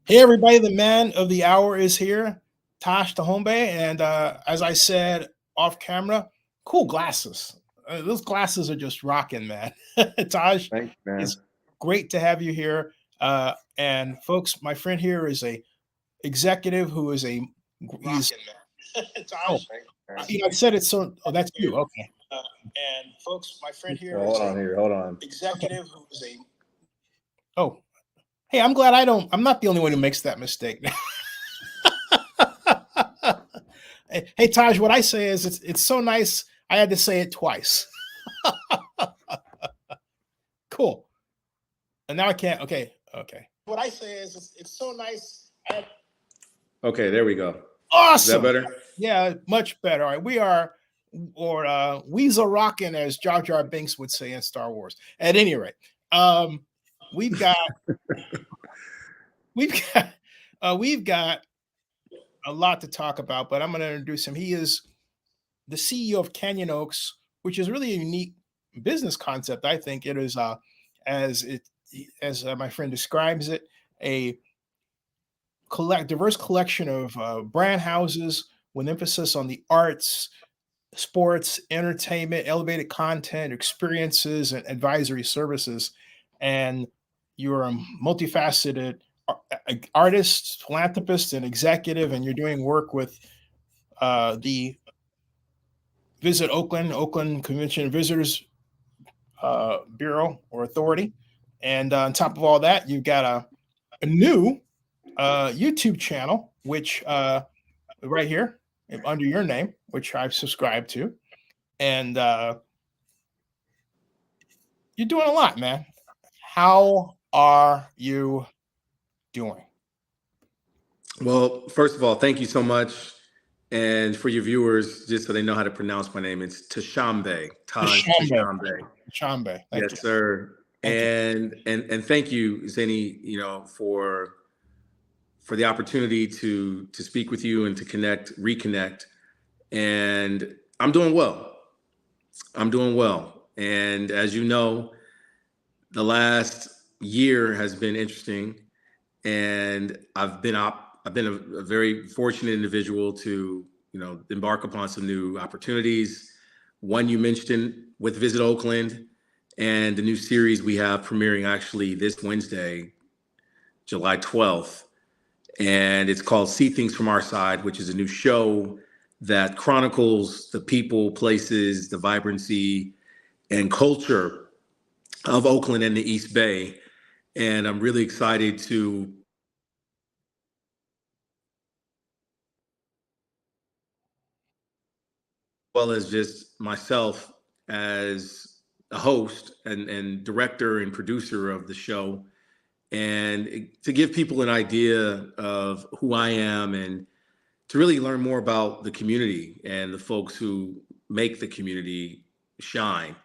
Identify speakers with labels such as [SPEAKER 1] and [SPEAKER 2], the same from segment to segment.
[SPEAKER 1] Hey, everybody, the man of the hour is here, Taj Tashombe. And as I said off camera, cool glasses. Those glasses are just rocking, man. Taj,
[SPEAKER 2] Thanks, man.
[SPEAKER 1] it's great to have you here. And folks, my friend here is a executive who is a he's
[SPEAKER 2] Rockin', man.
[SPEAKER 1] oh,
[SPEAKER 2] Taj. Thanks,
[SPEAKER 1] I said it's so. Oh, that's you. Okay.
[SPEAKER 2] and folks, my friend
[SPEAKER 1] So
[SPEAKER 2] here hold on here. Hold on.
[SPEAKER 1] Okay.
[SPEAKER 2] Executive who is a
[SPEAKER 1] Oh, hey, I'm glad I'm not the only one who makes that mistake. Hey, Taj, what I say is it's so nice. I had to say it twice. Cool. And now I can't. Okay. Okay.
[SPEAKER 2] What I say is it's so nice. Okay, there we go.
[SPEAKER 1] Awesome.
[SPEAKER 2] Is that better?
[SPEAKER 1] Yeah, much better. All right. We are, or Weezer rocking, as Jar Jar Binks would say in Star Wars. At any rate, we've got we've got we've got a lot to talk about, but I'm going to introduce him. He is the CEO of Canyon Oaks, which is really a unique business concept. I think it is, as it my friend describes it, a diverse collection of brand houses with emphasis on the arts, sports, entertainment, elevated content, experiences, and advisory services. And you're a multifaceted artist, philanthropist, and executive, and you're doing work with the Visit Oakland Convention and Visitors Bureau or Authority. And on top of all that, you've got a new YouTube channel, which right here under your name, which I've subscribed to. And you're doing a lot, man. How are you doing?
[SPEAKER 2] Well, first of all, thank you so much. And for your viewers, just so they know how to pronounce my name, it's Tashambe. Taj Tashombe.
[SPEAKER 1] Tashambe.
[SPEAKER 2] Yes, sir. And thank you, Zeni, for the opportunity to speak with you and to reconnect. And I'm doing well. I'm doing well. And as you know, the last year has been interesting, and I've been a very fortunate individual to embark upon some new opportunities. One you mentioned with Visit Oakland, and the new series we have premiering actually this Wednesday, July 12th. And it's called See Things From Our Side, which is a new show that chronicles the people, places, the vibrancy, and culture of Oakland and the East Bay. And I'm really excited to well as just myself as a host and director and producer of the show, and to give people an idea of who I am and to really learn more about the community and the folks who make the community shine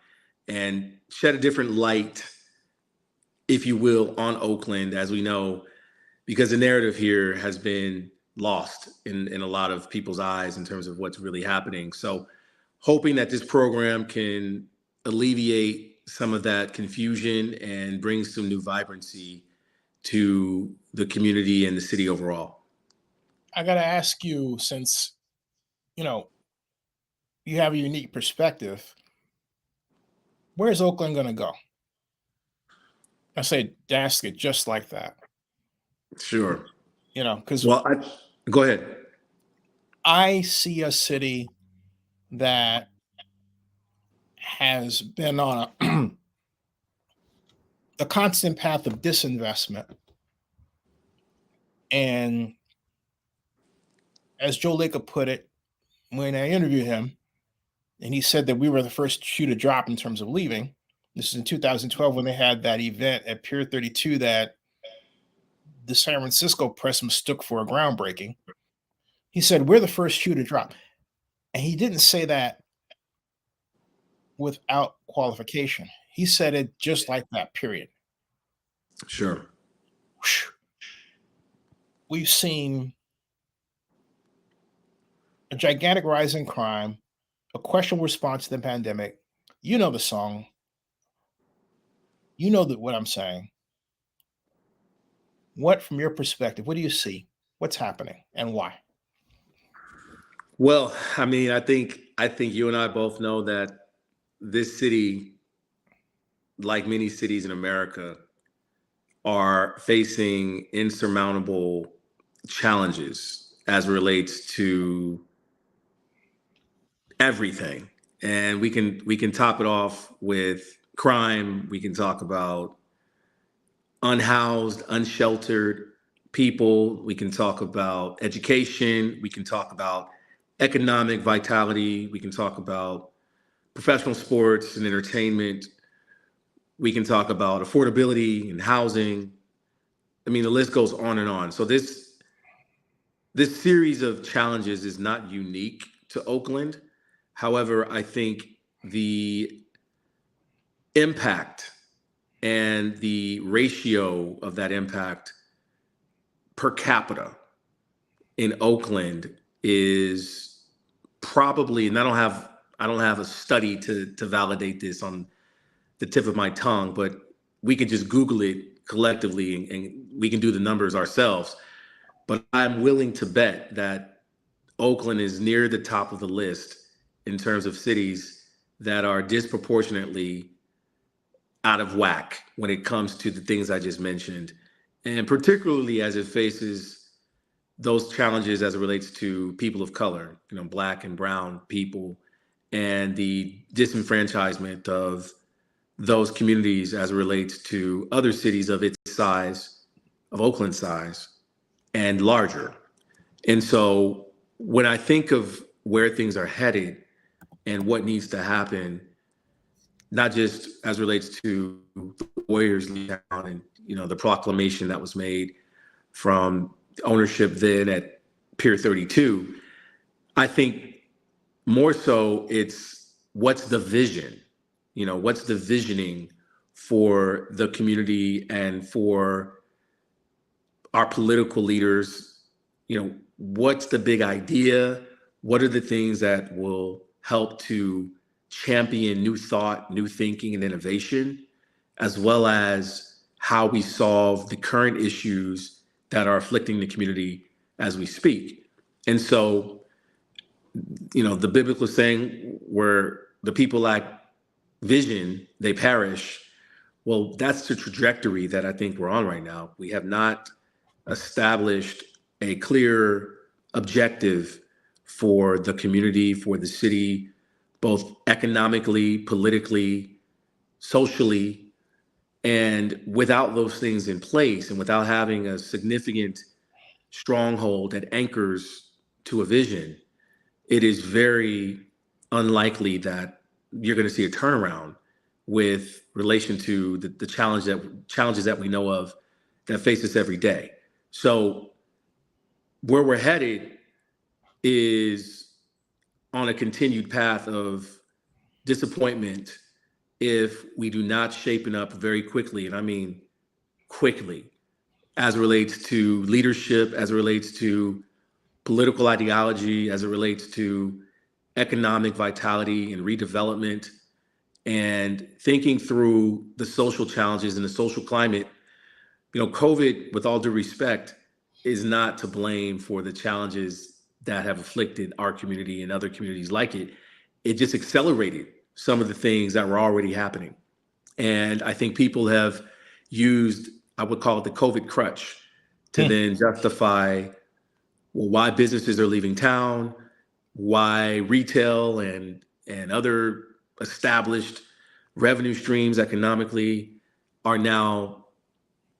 [SPEAKER 2] and shed a different light, if you will, on Oakland, as we know, because the narrative here has been lost in a lot of people's eyes in terms of what's really happening. So hoping that this program can alleviate some of that confusion and bring some new vibrancy to the community and the city overall.
[SPEAKER 1] I got to ask you, since you have a unique perspective, where's Oakland going to go? I say, ask it just like that.
[SPEAKER 2] Sure.
[SPEAKER 1] Because
[SPEAKER 2] go ahead.
[SPEAKER 1] I see a city that has been on a constant path of disinvestment. And as Joe Lacob put it, when I interviewed him, and he said that we were the first shoe to drop in terms of leaving. This is in 2012 when they had that event at Pier 32 that the San Francisco press mistook for a groundbreaking. He said, we're the first shoe to drop. And he didn't say that without qualification. He said it just like that, period.
[SPEAKER 2] Sure.
[SPEAKER 1] We've seen a gigantic rise in crime, a questionable response to the pandemic. You know the song. You know what I'm saying. What, from your perspective, what do you see? What's happening and why?
[SPEAKER 2] Well, I mean, I think you and I both know that this city, like many cities in America, are facing insurmountable challenges as it relates to everything. And we can top it off with crime. We can talk about unhoused, unsheltered people. We can talk about education. We can talk about economic vitality. We can talk about professional sports and entertainment. We can talk about affordability and housing. I mean, the list goes on and on. So this series of challenges is not unique to Oakland. However, I think the impact and the ratio of that impact per capita in Oakland is probably, and I don't have a study to validate this on the tip of my tongue, but we can just Google it collectively and we can do the numbers ourselves. But I'm willing to bet that Oakland is near the top of the list in terms of cities that are disproportionately out of whack when it comes to the things I just mentioned, and particularly as it faces those challenges as it relates to people of color, Black and brown people, and the disenfranchisement of those communities as it relates to other cities of its size, of Oakland size, and larger. And so when I think of where things are headed and what needs to happen, not just as relates to the Warriors leave town and the proclamation that was made from ownership then at Pier 32, I think more so it's what's the vision, what's the visioning for the community and for our political leaders. What's the big idea? What are the things that will help to champion new thought, new thinking, and innovation, as well as how we solve the current issues that are afflicting the community as we speak. And so, the biblical saying where the people lack vision, they perish. Well, that's the trajectory that I think we're on right now. We have not established a clear objective for the community, for the city, both economically, politically, socially. And without those things in place and without having a significant stronghold that anchors to a vision, it is very unlikely that you're going to see a turnaround with relation to the challenges that we know of that face us every day. So where we're headed is on a continued path of disappointment if we do not shapen up very quickly, and I mean quickly, as it relates to leadership, as it relates to political ideology, as it relates to economic vitality and redevelopment, and thinking through the social challenges and the social climate. COVID, with all due respect, is not to blame for the challenges that have afflicted our community and other communities like it. It just accelerated some of the things that were already happening. And I think people have used, I would call it the COVID crutch, to then justify, well, why businesses are leaving town, why retail and other established revenue streams economically are now,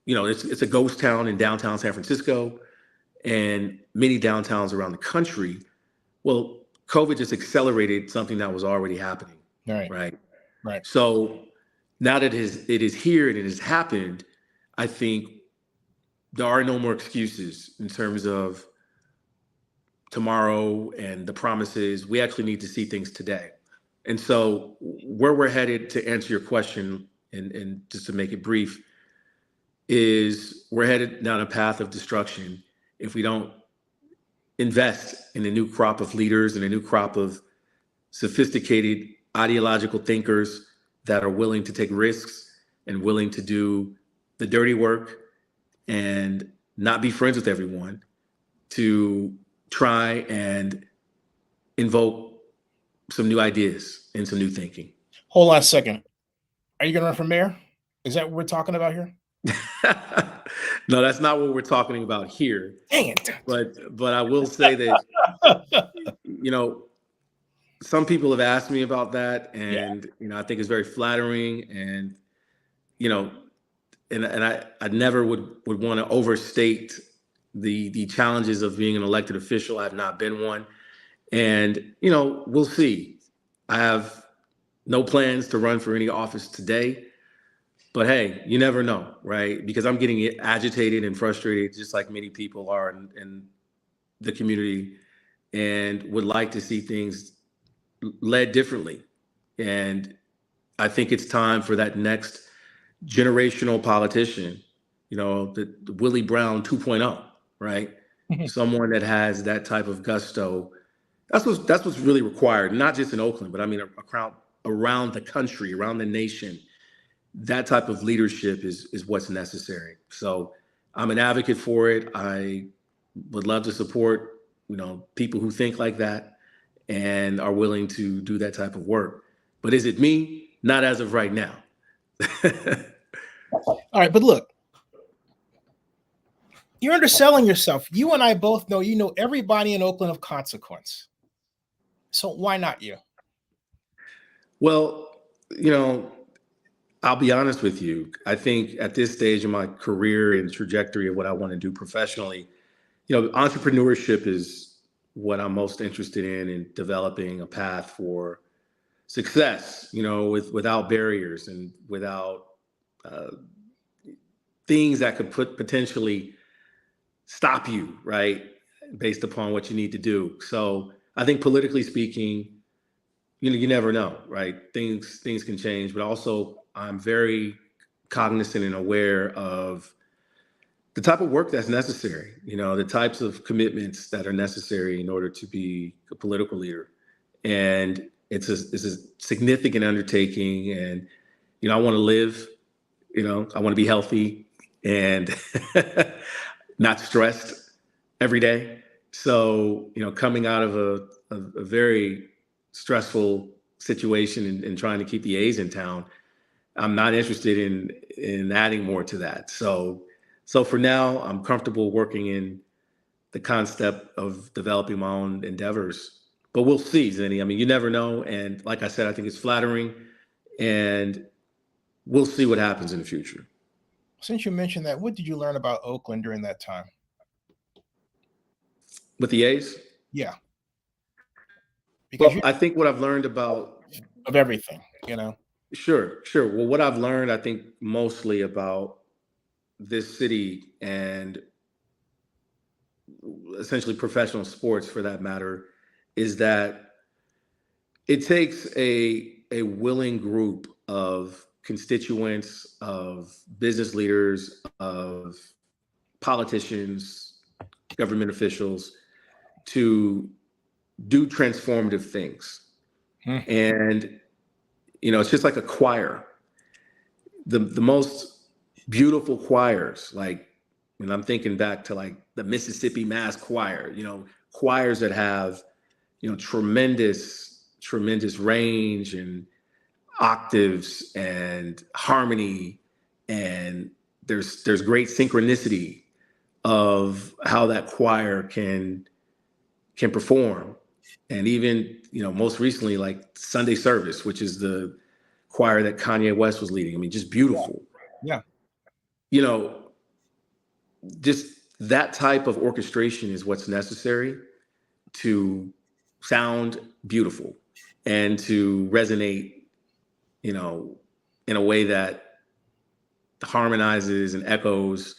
[SPEAKER 2] it's a ghost town in downtown San Francisco and many downtowns around the country. Well, COVID just accelerated something that was already happening. Right. So now that it is here and it has happened, I think there are no more excuses in terms of tomorrow and the promises. We actually need to see things today. And so where we're headed, to answer your question, and just to make it brief, is we're headed down a path of destruction if we don't invest in a new crop of leaders and a new crop of sophisticated ideological thinkers that are willing to take risks and willing to do the dirty work and not be friends with everyone to try and invoke some new ideas and some new thinking.
[SPEAKER 1] Hold on a second. Are you going to run for mayor? Is that what we're talking about here?
[SPEAKER 2] No, that's not what we're talking about here.
[SPEAKER 1] Dang it.
[SPEAKER 2] But I will say that, you know, some people have asked me about that, and you know, I think it's very flattering, and you know, and I never would want to overstate the challenges of being an elected official. I've not been one, and you know, we'll see. I have no plans to run for any office today, but hey, you never know, right? Because I'm getting agitated and frustrated, just like many people are in the community, and would like to see things led differently. And I think it's time for that next generational politician, you know, the Willie Brown 2.0, right? Someone that has that type of gusto. That's what's really required, not just in Oakland, but I mean around the country, around the nation. That type of leadership is what's necessary. So I'm an advocate for it. I would love to support, you know, people who think like that and are willing to do that type of work. But is it me? Not as of right now.
[SPEAKER 1] All right, but look, you're underselling yourself. You and I both know you know everybody in Oakland of consequence. So why not you?
[SPEAKER 2] Well, you know, I'll be honest with you. I think at this stage in my career and trajectory of what I want to do professionally, you know, entrepreneurship is what I'm most interested in developing a path for success, you know, without barriers and without things that could potentially stop you, right, based upon what you need to do. So I think politically speaking, you know, you never know, right? Things can change, but also I'm very cognizant and aware of the type of work that's necessary, you know, the types of commitments that are necessary in order to be a political leader. And it's a significant undertaking. And, you know, I want to live, you know, I want to be healthy and not stressed every day. So, you know, coming out of a very stressful situation and trying to keep the A's in town, I'm not interested in adding more to that. So for now, I'm comfortable working in the concept of developing my own endeavors, but we'll see, Zenny. I mean, you never know. And like I said, I think it's flattering, and we'll see what happens in the future.
[SPEAKER 1] Since you mentioned that, what did you learn about Oakland during that time?
[SPEAKER 2] With the A's?
[SPEAKER 1] Yeah. Because
[SPEAKER 2] well, I think what I've learned about
[SPEAKER 1] of everything, you know.
[SPEAKER 2] Sure. Well, what I've learned, I think mostly about this city and essentially professional sports for that matter, is that it takes a willing group of constituents, of business leaders, of politicians, government officials to do transformative things. And, you know, it's just like a choir. The most beautiful choirs, like, and I'm thinking back to like the Mississippi Mass Choir, you know, choirs that have, you know, tremendous range and octaves and harmony, and there's great synchronicity of how that choir can perform. And even, you know, most recently, like Sunday Service, which is the choir that Kanye West was leading. I mean, just beautiful.
[SPEAKER 1] Yeah.
[SPEAKER 2] You know, just that type of orchestration is what's necessary to sound beautiful and to resonate, you know, in a way that harmonizes and echoes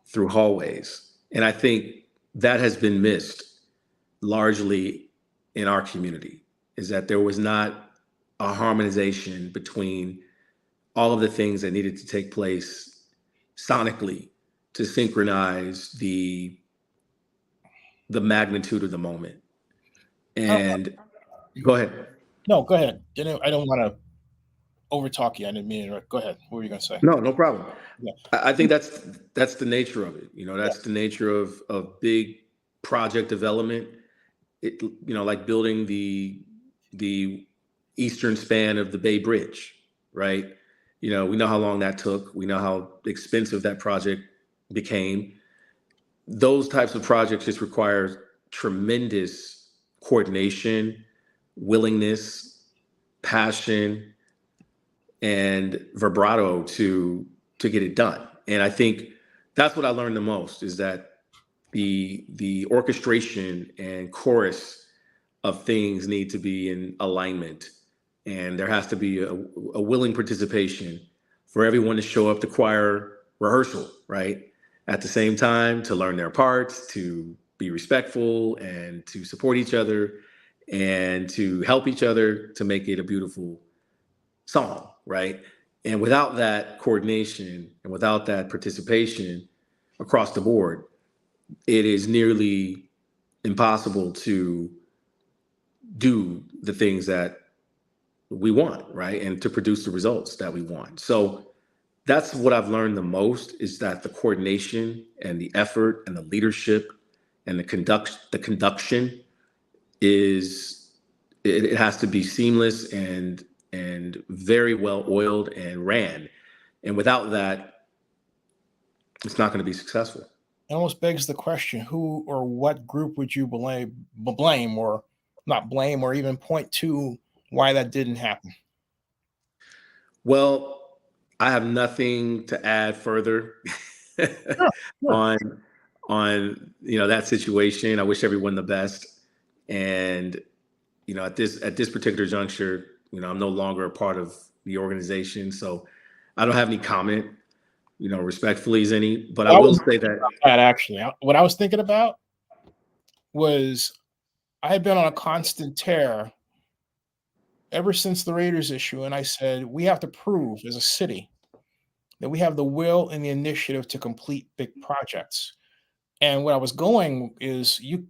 [SPEAKER 2] through hallways. And I think that has been missed largely in our community, is that there was not a harmonization between all of the things that needed to take place sonically to synchronize the magnitude of the moment. And go ahead.
[SPEAKER 1] No, go ahead. You know, I don't want to over talk you. I didn't mean it. Go ahead. What were you going to say?
[SPEAKER 2] No problem.
[SPEAKER 1] Yeah.
[SPEAKER 2] I think that's the nature of it. That's the nature of big project development. It, like building the eastern span of the Bay Bridge, right? We know how long that took. We know how expensive that project became. Those types of projects just require tremendous coordination, willingness, passion, and vibrato to get it done. And I think that's what I learned the most, is that the orchestration and chorus of things need to be in alignment, and there has to be a willing participation for everyone to show up to choir rehearsal, right, at the same time, to learn their parts, to be respectful, and to support each other, and to help each other to make it a beautiful song, right? And without that coordination and without that participation across the board, it is nearly impossible to do the things that we want, right? And to produce the results that we want. So that's what I've learned the most, is that the coordination and the effort and the leadership and the conduction is, it has to be seamless and very well oiled and ran. And without that, it's not going to be successful.
[SPEAKER 1] It almost begs the question: who or what group would you blame, or not blame, or even point to why that didn't happen?
[SPEAKER 2] Well, I have nothing to add further
[SPEAKER 1] Sure, sure.
[SPEAKER 2] on that situation. I wish everyone the best. And at this particular juncture, I'm no longer a part of the organization, so I don't have any comment. Respectfully, Zenny, but I will say that
[SPEAKER 1] Actually, what I was thinking about was I had been on a constant tear ever since the Raiders issue, and I said we have to prove as a city that we have the will and the initiative to complete big projects. And what I was going is you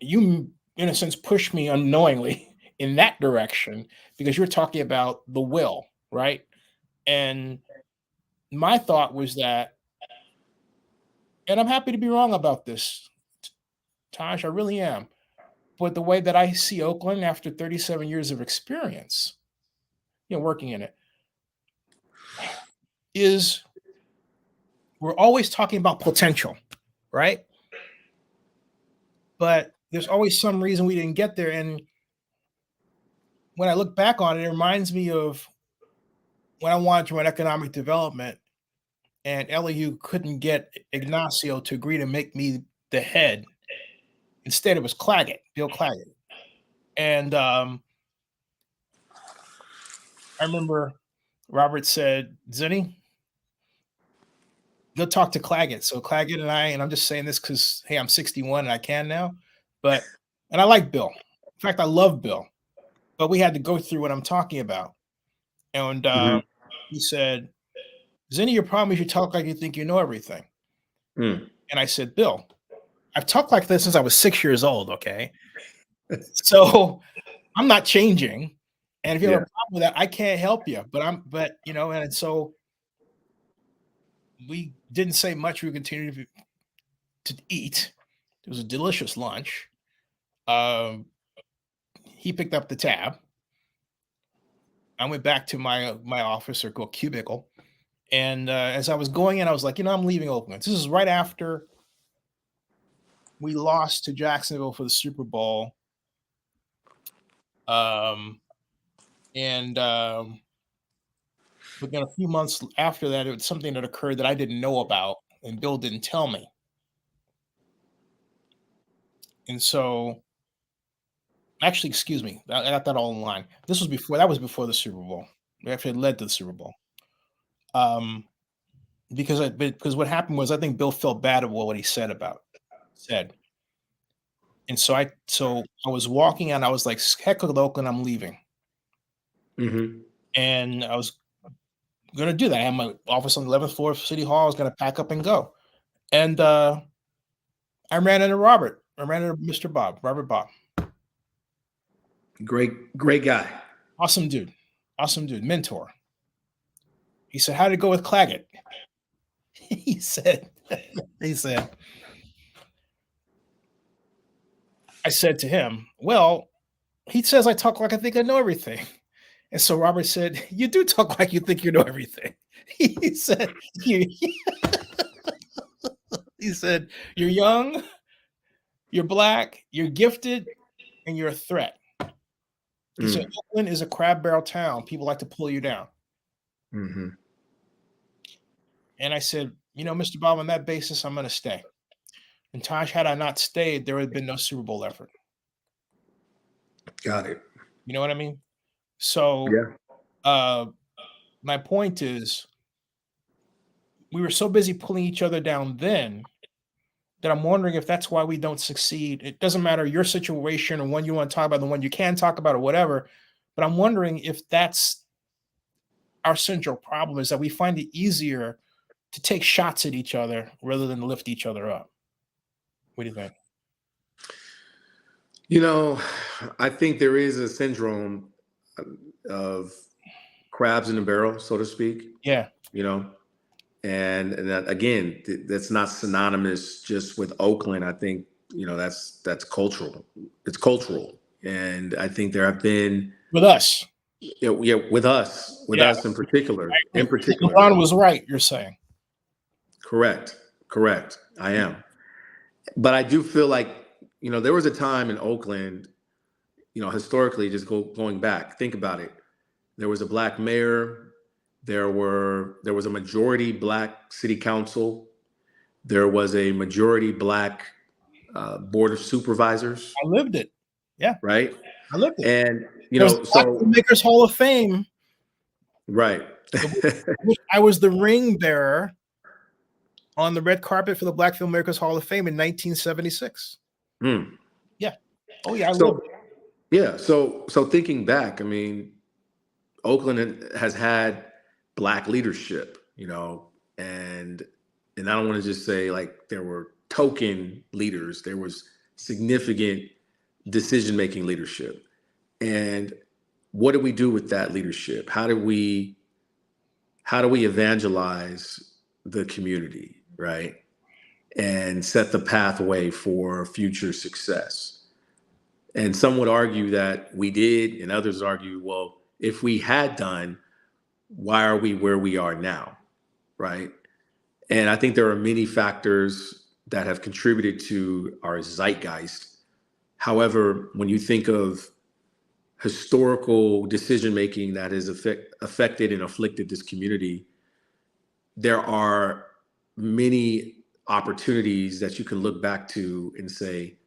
[SPEAKER 1] in a sense pushed me unknowingly in that direction, because you're talking about the will, right? And my thought was that, and I'm happy to be wrong about this, Taj, I really am. But the way that I see Oakland after 37 years of experience, working in it, is we're always talking about potential, right? But there's always some reason we didn't get there. And when I look back on it, it reminds me of when I wanted to run economic development and LEU couldn't get Ignacio to agree to make me the head. Instead, it was Bill Claggett. And I remember Robert said, Zenny, go talk to Claggett. So Claggett and I'm just saying this because, hey, I'm 61 and I can now. And I like Bill. In fact, I love Bill. But we had to go through what I'm talking about. And he said, Zenny, your problem is you talk like you think you know everything.
[SPEAKER 2] Mm.
[SPEAKER 1] And I said, Bill, I've talked like this since I was 6 years old, okay? So I'm not changing. And if you have a problem with that, I can't help you. And so we didn't say much. We continued to eat. It was a delicious lunch. He picked up the tab. I went back to my office, or cubicle. And as I was going in, I was like, I'm leaving Oakland. This is right after we lost to Jacksonville for the Super Bowl. But then a few months after that, it was something that occurred that I didn't know about, and Bill didn't tell me. And so, actually, excuse me, I got that all in line. That was before the Super Bowl. It actually led to the Super Bowl. Because what happened was, I think Bill felt bad about what he said. And so I was walking out, I was like, heck with Oakland, I'm leaving.
[SPEAKER 2] Mm-hmm.
[SPEAKER 1] And I was going to do that. I had my office on the 11th floor of City Hall. I was going to pack up and go. And I ran into Robert. I ran into Mr. Bob, Robert Bob.
[SPEAKER 2] Great guy.
[SPEAKER 1] Awesome dude. Awesome dude, mentor. He said, "How did it go with Claggett?" he said, he said, I said to him, "Well, he says I talk like I think I know everything." And so Robert said, "You do talk like you think you know everything." He said, "You," he said, "You're young, you're black, you're gifted, and you're a threat." He said,
[SPEAKER 2] Mm.
[SPEAKER 1] "Oakland is a crab barrel town. People like to pull you down."
[SPEAKER 2] Mm-hmm.
[SPEAKER 1] And I said, "You know, Mr. Bob, on that basis, I'm going to stay." And Taj, had I not stayed, there would have been no Super Bowl effort.
[SPEAKER 2] Got it.
[SPEAKER 1] You know what I mean? So,
[SPEAKER 2] Yeah.
[SPEAKER 1] uh, my point is, we were so busy pulling each other down then that I'm wondering if that's why we don't succeed. It doesn't matter your situation or one you want to talk about, the one you can talk about or whatever. But I'm wondering if that's our central problem, is that we find it easier to take shots at each other rather than lift each other up. What do you think?
[SPEAKER 2] You know, I think there is a syndrome of crabs in a barrel, so to speak,
[SPEAKER 1] Yeah.
[SPEAKER 2] you know, and that, again, that's not synonymous just with Oakland. I think, that's cultural. It's cultural. And I think there have been,
[SPEAKER 1] With us.
[SPEAKER 2] yeah, with
[SPEAKER 1] Yeah.
[SPEAKER 2] us
[SPEAKER 1] I
[SPEAKER 2] in
[SPEAKER 1] agree.
[SPEAKER 2] particular.
[SPEAKER 1] LeBron was right, you're saying.
[SPEAKER 2] Correct. I am. But I do feel like, there was a time in Oakland, historically, just going back, think about it. There was a black mayor. There was a majority black city council. There was a majority black board of supervisors,
[SPEAKER 1] I lived it. Yeah,
[SPEAKER 2] right?
[SPEAKER 1] I lived it.
[SPEAKER 2] And
[SPEAKER 1] There's the Black
[SPEAKER 2] so
[SPEAKER 1] Filmmakers Hall of Fame.
[SPEAKER 2] right.
[SPEAKER 1] I was the ring bearer on the red carpet for the Black Filmmakers Hall of Fame in 1976.
[SPEAKER 2] Hmm.
[SPEAKER 1] Yeah. Oh yeah, I lived
[SPEAKER 2] So
[SPEAKER 1] it.
[SPEAKER 2] yeah, so thinking back, I mean, Oakland has had black leadership, and I don't want to just say like there were token leaders. There was significant decision-making leadership. And what do we do with that leadership? How do we evangelize the community, right? And set the pathway for future success. And some would argue that we did, and others argue, well, if we had done, why are we where we are now, right? And I think there are many factors that have contributed to our zeitgeist. However, when you think of historical decision making that has affected and afflicted this community, there are many opportunities that you can look back to and say,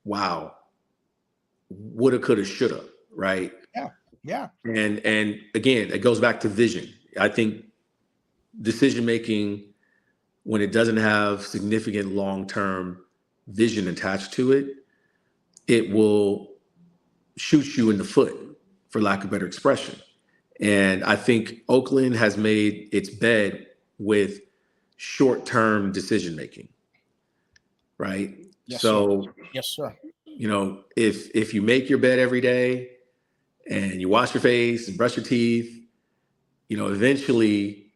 [SPEAKER 2] wow, woulda, coulda, shoulda, right?
[SPEAKER 1] Yeah. Yeah.
[SPEAKER 2] And again, it goes back to vision. I think decision making, when it doesn't have significant long-term vision attached to it, it will shoot you in the foot, for lack of better expression. And I think Oakland has made its bed with short-term decision making, right?
[SPEAKER 1] Yes, sir.
[SPEAKER 2] So,
[SPEAKER 1] Yes, sir.
[SPEAKER 2] if you make your bed every day and you wash your face and brush your teeth, eventually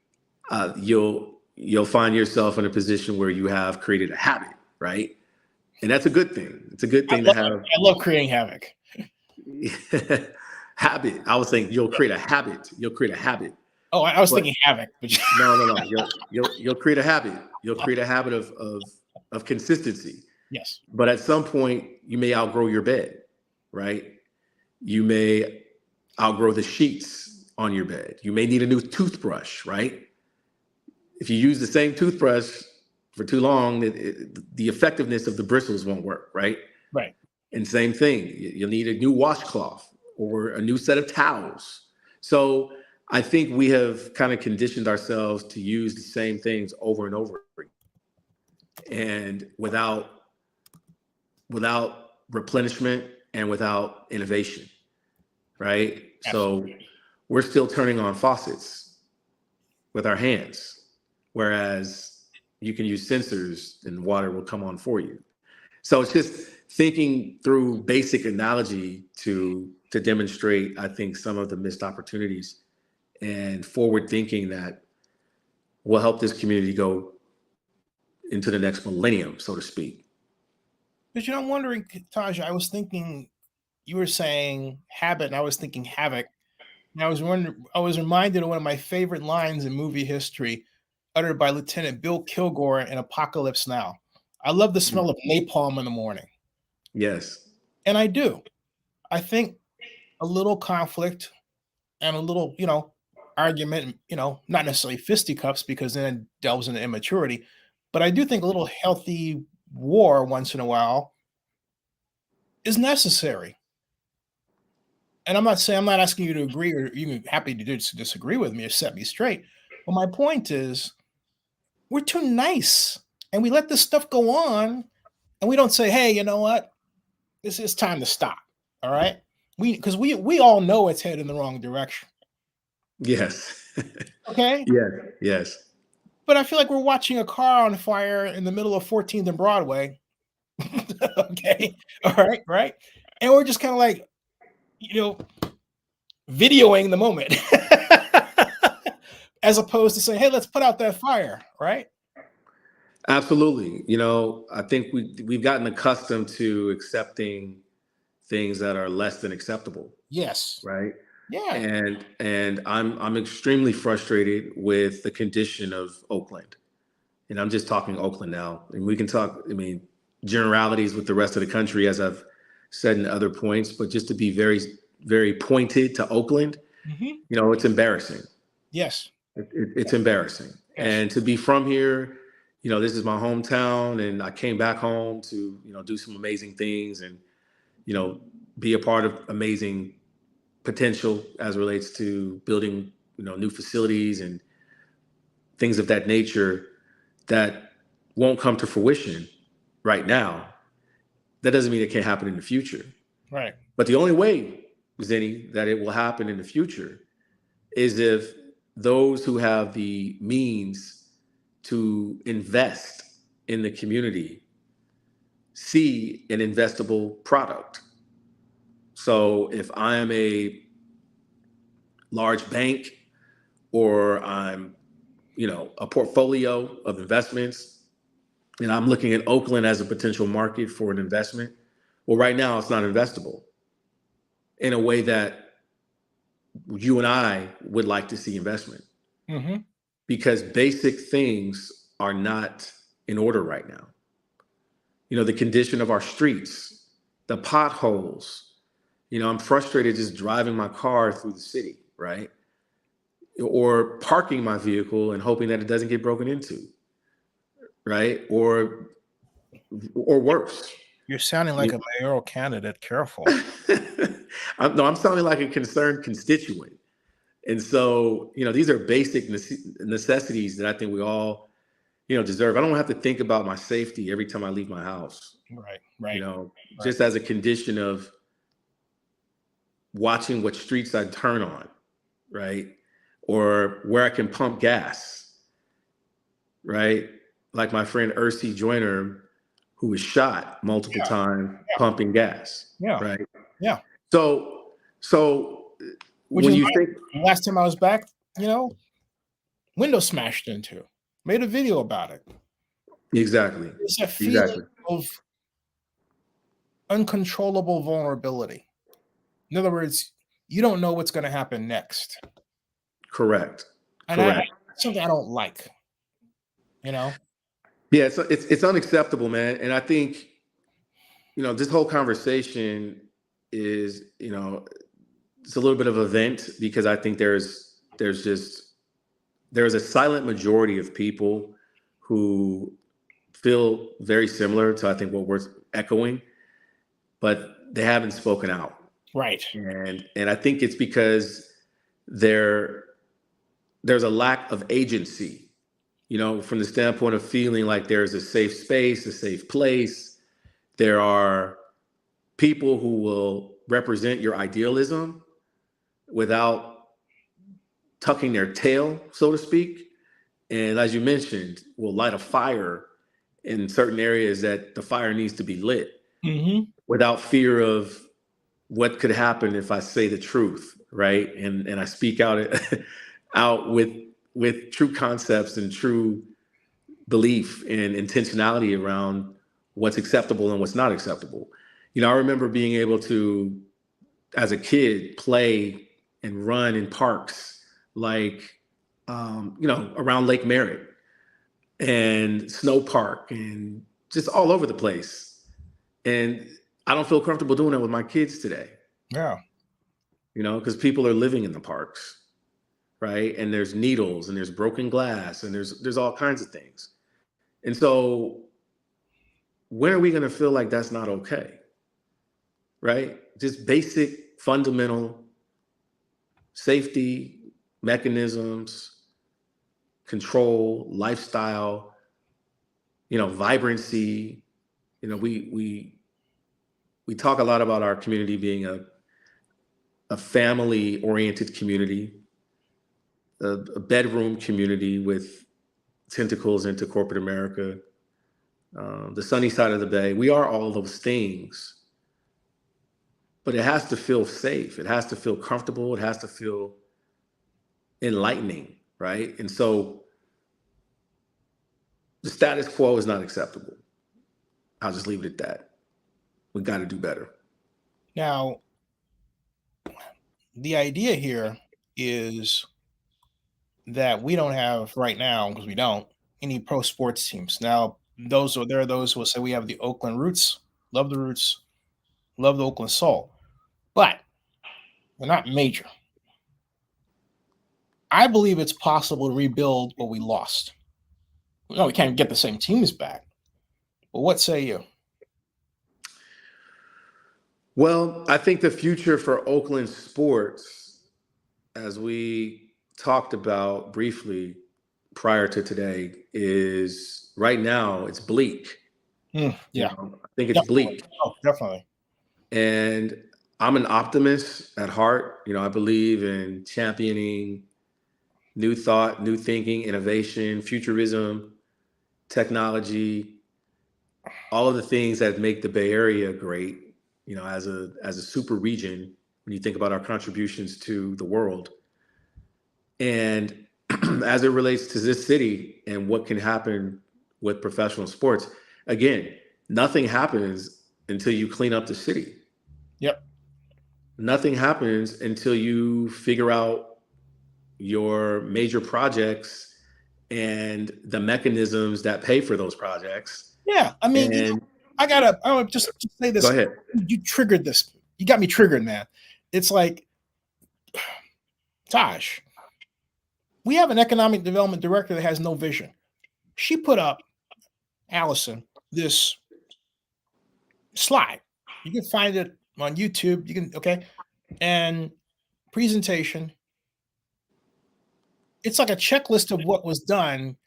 [SPEAKER 2] you'll find yourself in a position where you have created a habit, right? And that's a good thing. It's a good thing to have.
[SPEAKER 1] I love creating havoc.
[SPEAKER 2] Habit. I was saying you'll create a habit. You'll create a habit.
[SPEAKER 1] Oh, I was
[SPEAKER 2] But
[SPEAKER 1] thinking havoc. But
[SPEAKER 2] no. You'll create a habit. You'll create a habit of consistency.
[SPEAKER 1] yes.
[SPEAKER 2] But at some point, you may outgrow your bed, right? You may outgrow the sheets on your bed. You may need a new toothbrush, right? If you use the same toothbrush for too long, the effectiveness of the bristles won't work, right?
[SPEAKER 1] Right.
[SPEAKER 2] And same thing, you'll need a new washcloth or a new set of towels. So I think we have kind of conditioned ourselves to use the same things over and over again, and without replenishment and without innovation, right?
[SPEAKER 1] Absolutely.
[SPEAKER 2] So we're still turning on faucets with our hands, whereas you can use sensors and water will come on for you. So it's just thinking through basic analogy to to demonstrate, I think, some of the missed opportunities and forward thinking that will help this community go into the next millennium, so to speak.
[SPEAKER 1] But I'm wondering, Taj, I was thinking you were saying habit, and I was thinking havoc. And I was reminded of one of my favorite lines in movie history, uttered by Lieutenant Bill Kilgore in Apocalypse Now. I love the smell of napalm in the morning.
[SPEAKER 2] Yes.
[SPEAKER 1] And I do. I think a little conflict and a little, argument, not necessarily fisticuffs because then it delves into immaturity, but I do think a little healthy war once in a while is necessary. And I'm not asking you to agree or even happy to disagree with me or set me straight. But my point is, we're too nice and we let this stuff go on and we don't say, hey, you know what? This is time to stop. All right. Because we all know it's headed in the wrong direction.
[SPEAKER 2] Yes.
[SPEAKER 1] Okay.
[SPEAKER 2] Yes. Yes.
[SPEAKER 1] But I feel like we're watching a car on fire in the middle of 14th and Broadway. Okay. All right. Right. And we're just kind of like, videoing the moment as opposed to saying, hey, let's put out that fire. Right.
[SPEAKER 2] Absolutely. I think we've gotten accustomed to accepting things that are less than acceptable.
[SPEAKER 1] Yes.
[SPEAKER 2] Right.
[SPEAKER 1] Yeah.
[SPEAKER 2] And I'm extremely frustrated with the condition of Oakland. And I'm just talking Oakland now. And we can talk, generalities with the rest of the country, as I've said in other points, but just to be very, very pointed to Oakland, it's embarrassing.
[SPEAKER 1] Yes.
[SPEAKER 2] It's embarrassing. Yes. And to be from here, this is my hometown, and I came back home to, do some amazing things and, be a part of amazing potential as it relates to building, new facilities and things of that nature that won't come to fruition right now. That doesn't mean it can't happen in the future.
[SPEAKER 1] Right.
[SPEAKER 2] But the only way, Zenny, that it will happen in the future is if those who have the means to invest in the community see an investable product. So if I am a large bank or I'm, a portfolio of investments, and I'm looking at Oakland as a potential market for an investment, well, right now it's not investable in a way that you and I would like to see investment. Because basic things are not in order right now. The condition of our streets, the potholes. I'm frustrated just driving my car through the city, right? Or parking my vehicle and hoping that it doesn't get broken into, right? Or worse.
[SPEAKER 1] You're sounding like a mayoral candidate. Careful.
[SPEAKER 2] I'm sounding like a concerned constituent. And so, these are basic necessities that I think we all, deserve. I don't have to think about my safety every time I leave my house.
[SPEAKER 1] Right.
[SPEAKER 2] Just as a condition of watching what streets I turn on, right? Or where I can pump gas, right? Like my friend Ursi Joyner, who was shot multiple times pumping gas.
[SPEAKER 1] Yeah.
[SPEAKER 2] Right.
[SPEAKER 1] Yeah.
[SPEAKER 2] So
[SPEAKER 1] when you think last time I was back, window smashed into, made a video about it.
[SPEAKER 2] Exactly.
[SPEAKER 1] It's a feeling of uncontrollable vulnerability. In other words, you don't know what's going to happen next.
[SPEAKER 2] Correct.
[SPEAKER 1] And that's something I don't like.
[SPEAKER 2] Yeah, it's unacceptable, man. And I think, this whole conversation is, it's a little bit of a vent because I think there's a silent majority of people who feel very similar to, I think, what we're echoing, but they haven't spoken out.
[SPEAKER 1] Right.
[SPEAKER 2] And I think it's because there's a lack of agency, from the standpoint of feeling like there's a safe space, a safe place. There are people who will represent your idealism without tucking their tail, so to speak. And as you mentioned, will light a fire in certain areas that the fire needs to be lit without fear of what could happen if I say the truth, right? And I speak out out with true concepts and true belief and intentionality around what's acceptable and what's not acceptable. I remember being able to, as a kid, play and run in parks like, around Lake Merritt and Snow Park and just all over the place. And I don't feel comfortable doing that with my kids today.
[SPEAKER 1] Yeah.
[SPEAKER 2] Because people are living in the parks, right? And there's needles and there's broken glass and there's all kinds of things. And so when are we going to feel like that's not okay? Right? Just basic, fundamental safety mechanisms, control, lifestyle, vibrancy. We talk a lot about our community being a family-oriented community, a bedroom community with tentacles into corporate America, the sunny side of the bay. We are all those things, but it has to feel safe. It has to feel comfortable. It has to feel enlightening, right? And so the status quo is not acceptable. I'll just leave it at that. We got to do better.
[SPEAKER 1] Now, the idea here is that we don't have right now, because we don't, any pro sports teams. Now, there are those who will say we have the Oakland roots, love the roots, love the Oakland soul, but they're not major. I believe it's possible to rebuild what we lost. No, we can't get the same teams back. But what say you?
[SPEAKER 2] Well, I think the future for Oakland sports, as we talked about briefly prior to today, is right now it's bleak.
[SPEAKER 1] Yeah.
[SPEAKER 2] I think it's bleak.
[SPEAKER 1] Oh, definitely.
[SPEAKER 2] And I'm an optimist at heart. I believe in championing new thought, new thinking, innovation, futurism, technology, all of the things that make the Bay Area great, as a super region, when you think about our contributions to the world. And as it relates to this city and what can happen with professional sports, again, nothing happens until you clean up the city.
[SPEAKER 1] Yep.
[SPEAKER 2] Nothing happens until you figure out your major projects and the mechanisms that pay for those projects.
[SPEAKER 1] Yeah. I mean, I want to just say this.
[SPEAKER 2] Go ahead.
[SPEAKER 1] You triggered this. You got me triggered, man. It's like, Taj, we have an economic development director that has no vision. She put up, Allison, this slide. You can find it on YouTube. And presentation. It's like a checklist of what was done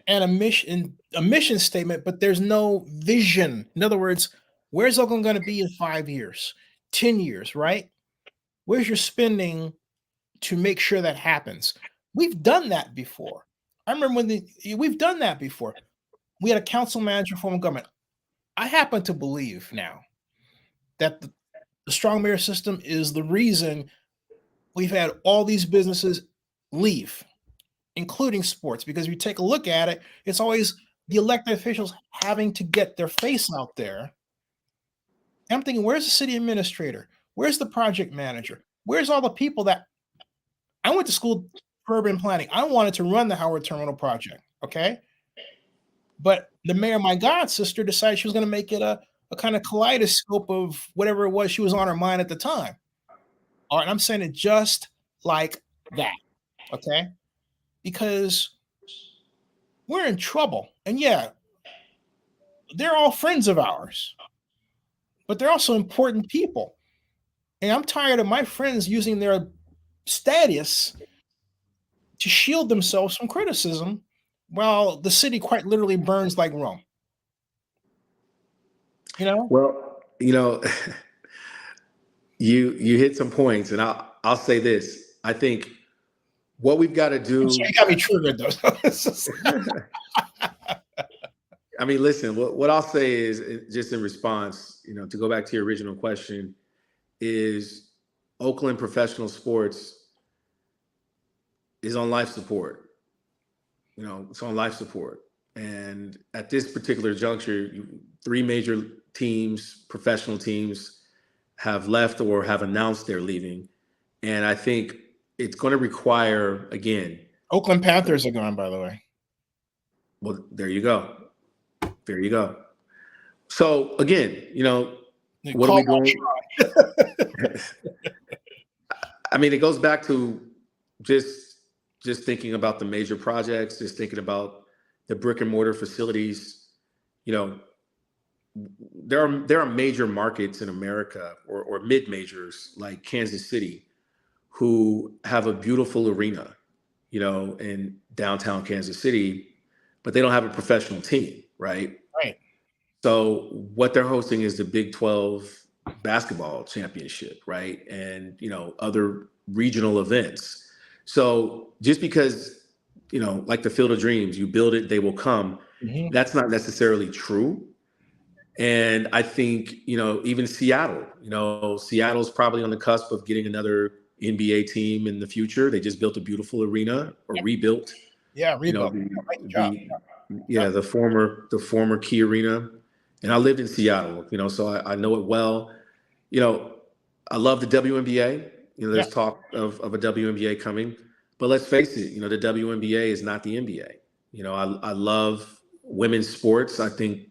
[SPEAKER 1] and a mission statement, but there's no vision. In other words, where's Oakland going to be in 5 years, 10 years, right? Where's your spending to make sure that happens? We've done that before. I remember we've done that before. We had a council manager form of government. I happen to believe now that the strong mayor system is the reason we've had all these businesses leave, including sports, because if you take a look at it, it's always the elected officials having to get their face out there. And I'm thinking, where's the city administrator? Where's the project manager? Where's all the people that I went to school for urban planning? I wanted to run the Howard Terminal project, okay? But the mayor, my god sister, decided she was going to make it a kind of kaleidoscope of whatever it was she was on her mind at the time. All right, I'm saying it just like that, okay? Because we're in trouble. And yeah, they're all friends of ours, but they're also important people. And I'm tired of my friends using their status to shield themselves from criticism while the city quite literally burns like Rome.
[SPEAKER 2] Well, you hit some points, and I'll say this. I think what we've got to do.
[SPEAKER 1] You got me triggered, though.
[SPEAKER 2] I mean, listen, what I'll say is just in response, to go back to your original question, is Oakland professional sports is on life support. It's on life support. And at this particular juncture, three major teams, professional teams, have left or have announced they're leaving. And I think it's going to require, again.
[SPEAKER 1] Oakland Panthers are gone, by the way.
[SPEAKER 2] Well, there you go. There you go. So again, what are we doing? I mean, it goes back to just thinking about the major projects, just thinking about the brick and mortar facilities. There are major markets in America or mid majors like Kansas City who have a beautiful arena, in downtown Kansas City, but they don't have a professional team, right?
[SPEAKER 1] Right.
[SPEAKER 2] So what they're hosting is the Big 12 basketball championship, right? And, other regional events. So just because, like the Field of Dreams, you build it, they will come. Mm-hmm. That's not necessarily true. And I think, even Seattle, Seattle's probably on the cusp of getting another NBA team in the future. They just built a beautiful arena or rebuilt.
[SPEAKER 1] Yeah, rebuilt.
[SPEAKER 2] The former Key Arena. And I lived in Seattle, so I know it well. I love the WNBA. There's talk of a WNBA coming, but let's face it, the WNBA is not the NBA. I love women's sports. I think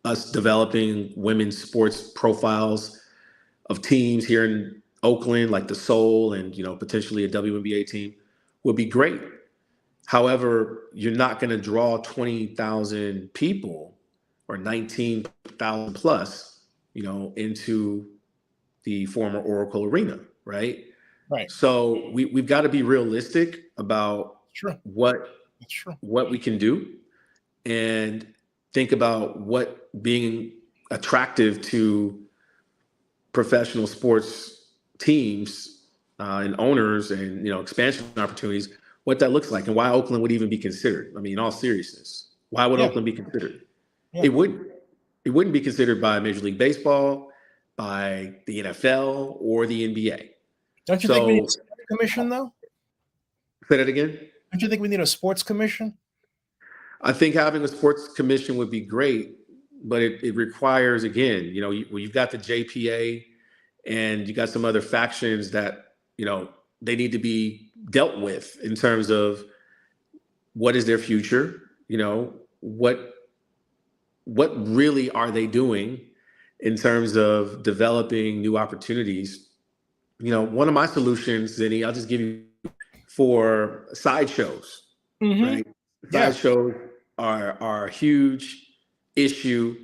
[SPEAKER 2] us developing women's sports profiles of teams here in Oakland, like the Soul and, potentially a WNBA team would be great. However, you're not going to draw 20,000 people or 19,000 plus, into the former Oracle Arena, right?
[SPEAKER 1] Right.
[SPEAKER 2] So we've got to be realistic about what we can do and think about what being attractive to professional sports teams and owners and, expansion opportunities, what that looks like and why Oakland would even be considered. I mean, in all seriousness, why would Oakland be considered? Yeah. It wouldn't be considered by Major League Baseball, by the NFL or the NBA.
[SPEAKER 1] Don't you think we need a sports commission, though?
[SPEAKER 2] Say that again?
[SPEAKER 1] Don't you think we need a sports commission?
[SPEAKER 2] I think having a sports commission would be great, but it requires, again, you've got the JPA and you got some other factions that, they need to be dealt with in terms of what is their future, what really are they doing in terms of developing new opportunities. One of my solutions, Zinni, I'll just give you for sideshows, right? Sideshows are a huge issue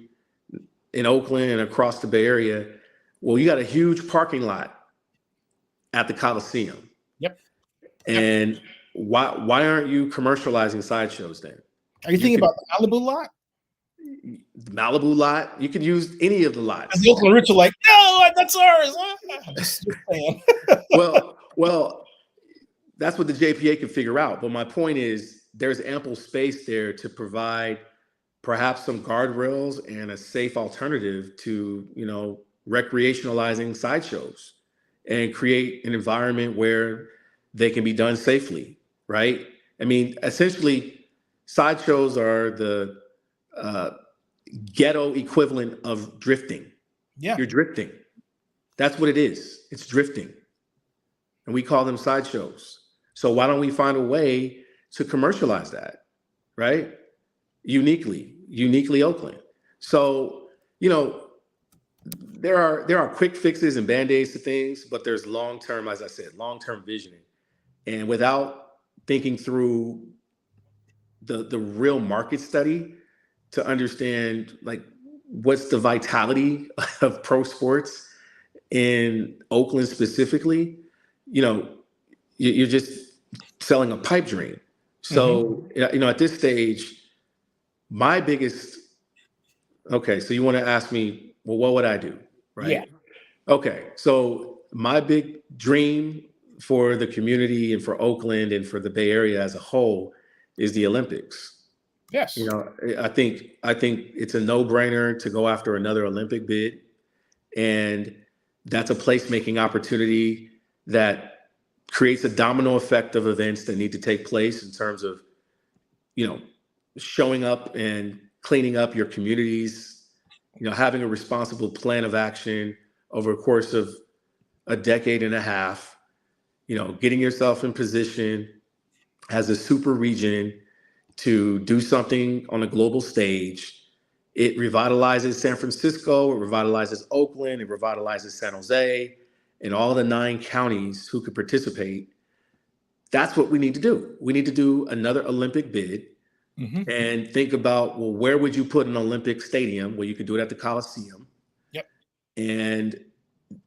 [SPEAKER 2] in Oakland and across the Bay Area. Well, you got a huge parking lot at the Coliseum.
[SPEAKER 1] Yep.
[SPEAKER 2] And why aren't you commercializing sideshows then?
[SPEAKER 1] Are you thinking about the Malibu lot?
[SPEAKER 2] The Malibu lot, you could use any of the lots.
[SPEAKER 1] And the Oakland Rich are like, no, that's ours. Just saying.
[SPEAKER 2] well, that's what the JPA can figure out. But my point is, there's ample space there to provide perhaps some guardrails and a safe alternative to, recreationalizing sideshows and create an environment where they can be done safely, right? I mean, essentially, sideshows are the ghetto equivalent of drifting.
[SPEAKER 1] Yeah.
[SPEAKER 2] You're drifting. That's what it is. It's drifting. And we call them sideshows. So why don't we find a way to commercialize that, right? Uniquely Oakland. So, there are quick fixes and band-aids to things, but there's long-term, as I said, long-term visioning. And without thinking through the real market study to understand, like, what's the vitality of pro sports in Oakland specifically, you're just selling a pipe dream. So, at this stage, my biggest, okay, so you want to ask me, well, what would I do? Right?
[SPEAKER 1] Yeah.
[SPEAKER 2] Okay, so my big dream for the community and for Oakland and for the Bay Area as a whole is the Olympics.
[SPEAKER 1] Yes.
[SPEAKER 2] I think it's a no-brainer to go after another Olympic bid, and that's a placemaking opportunity that creates a domino effect of events that need to take place in terms of, showing up and cleaning up your communities, having a responsible plan of action over a course of a decade and a half, getting yourself in position as a super region to do something on a global stage. It revitalizes San Francisco, it revitalizes Oakland, it revitalizes San Jose, and all the 9 counties who could participate. That's what we need to do. We need to do another Olympic bid and think about, well, where would you put an Olympic stadium? Well, you could do it at the Coliseum.
[SPEAKER 1] Yep.
[SPEAKER 2] And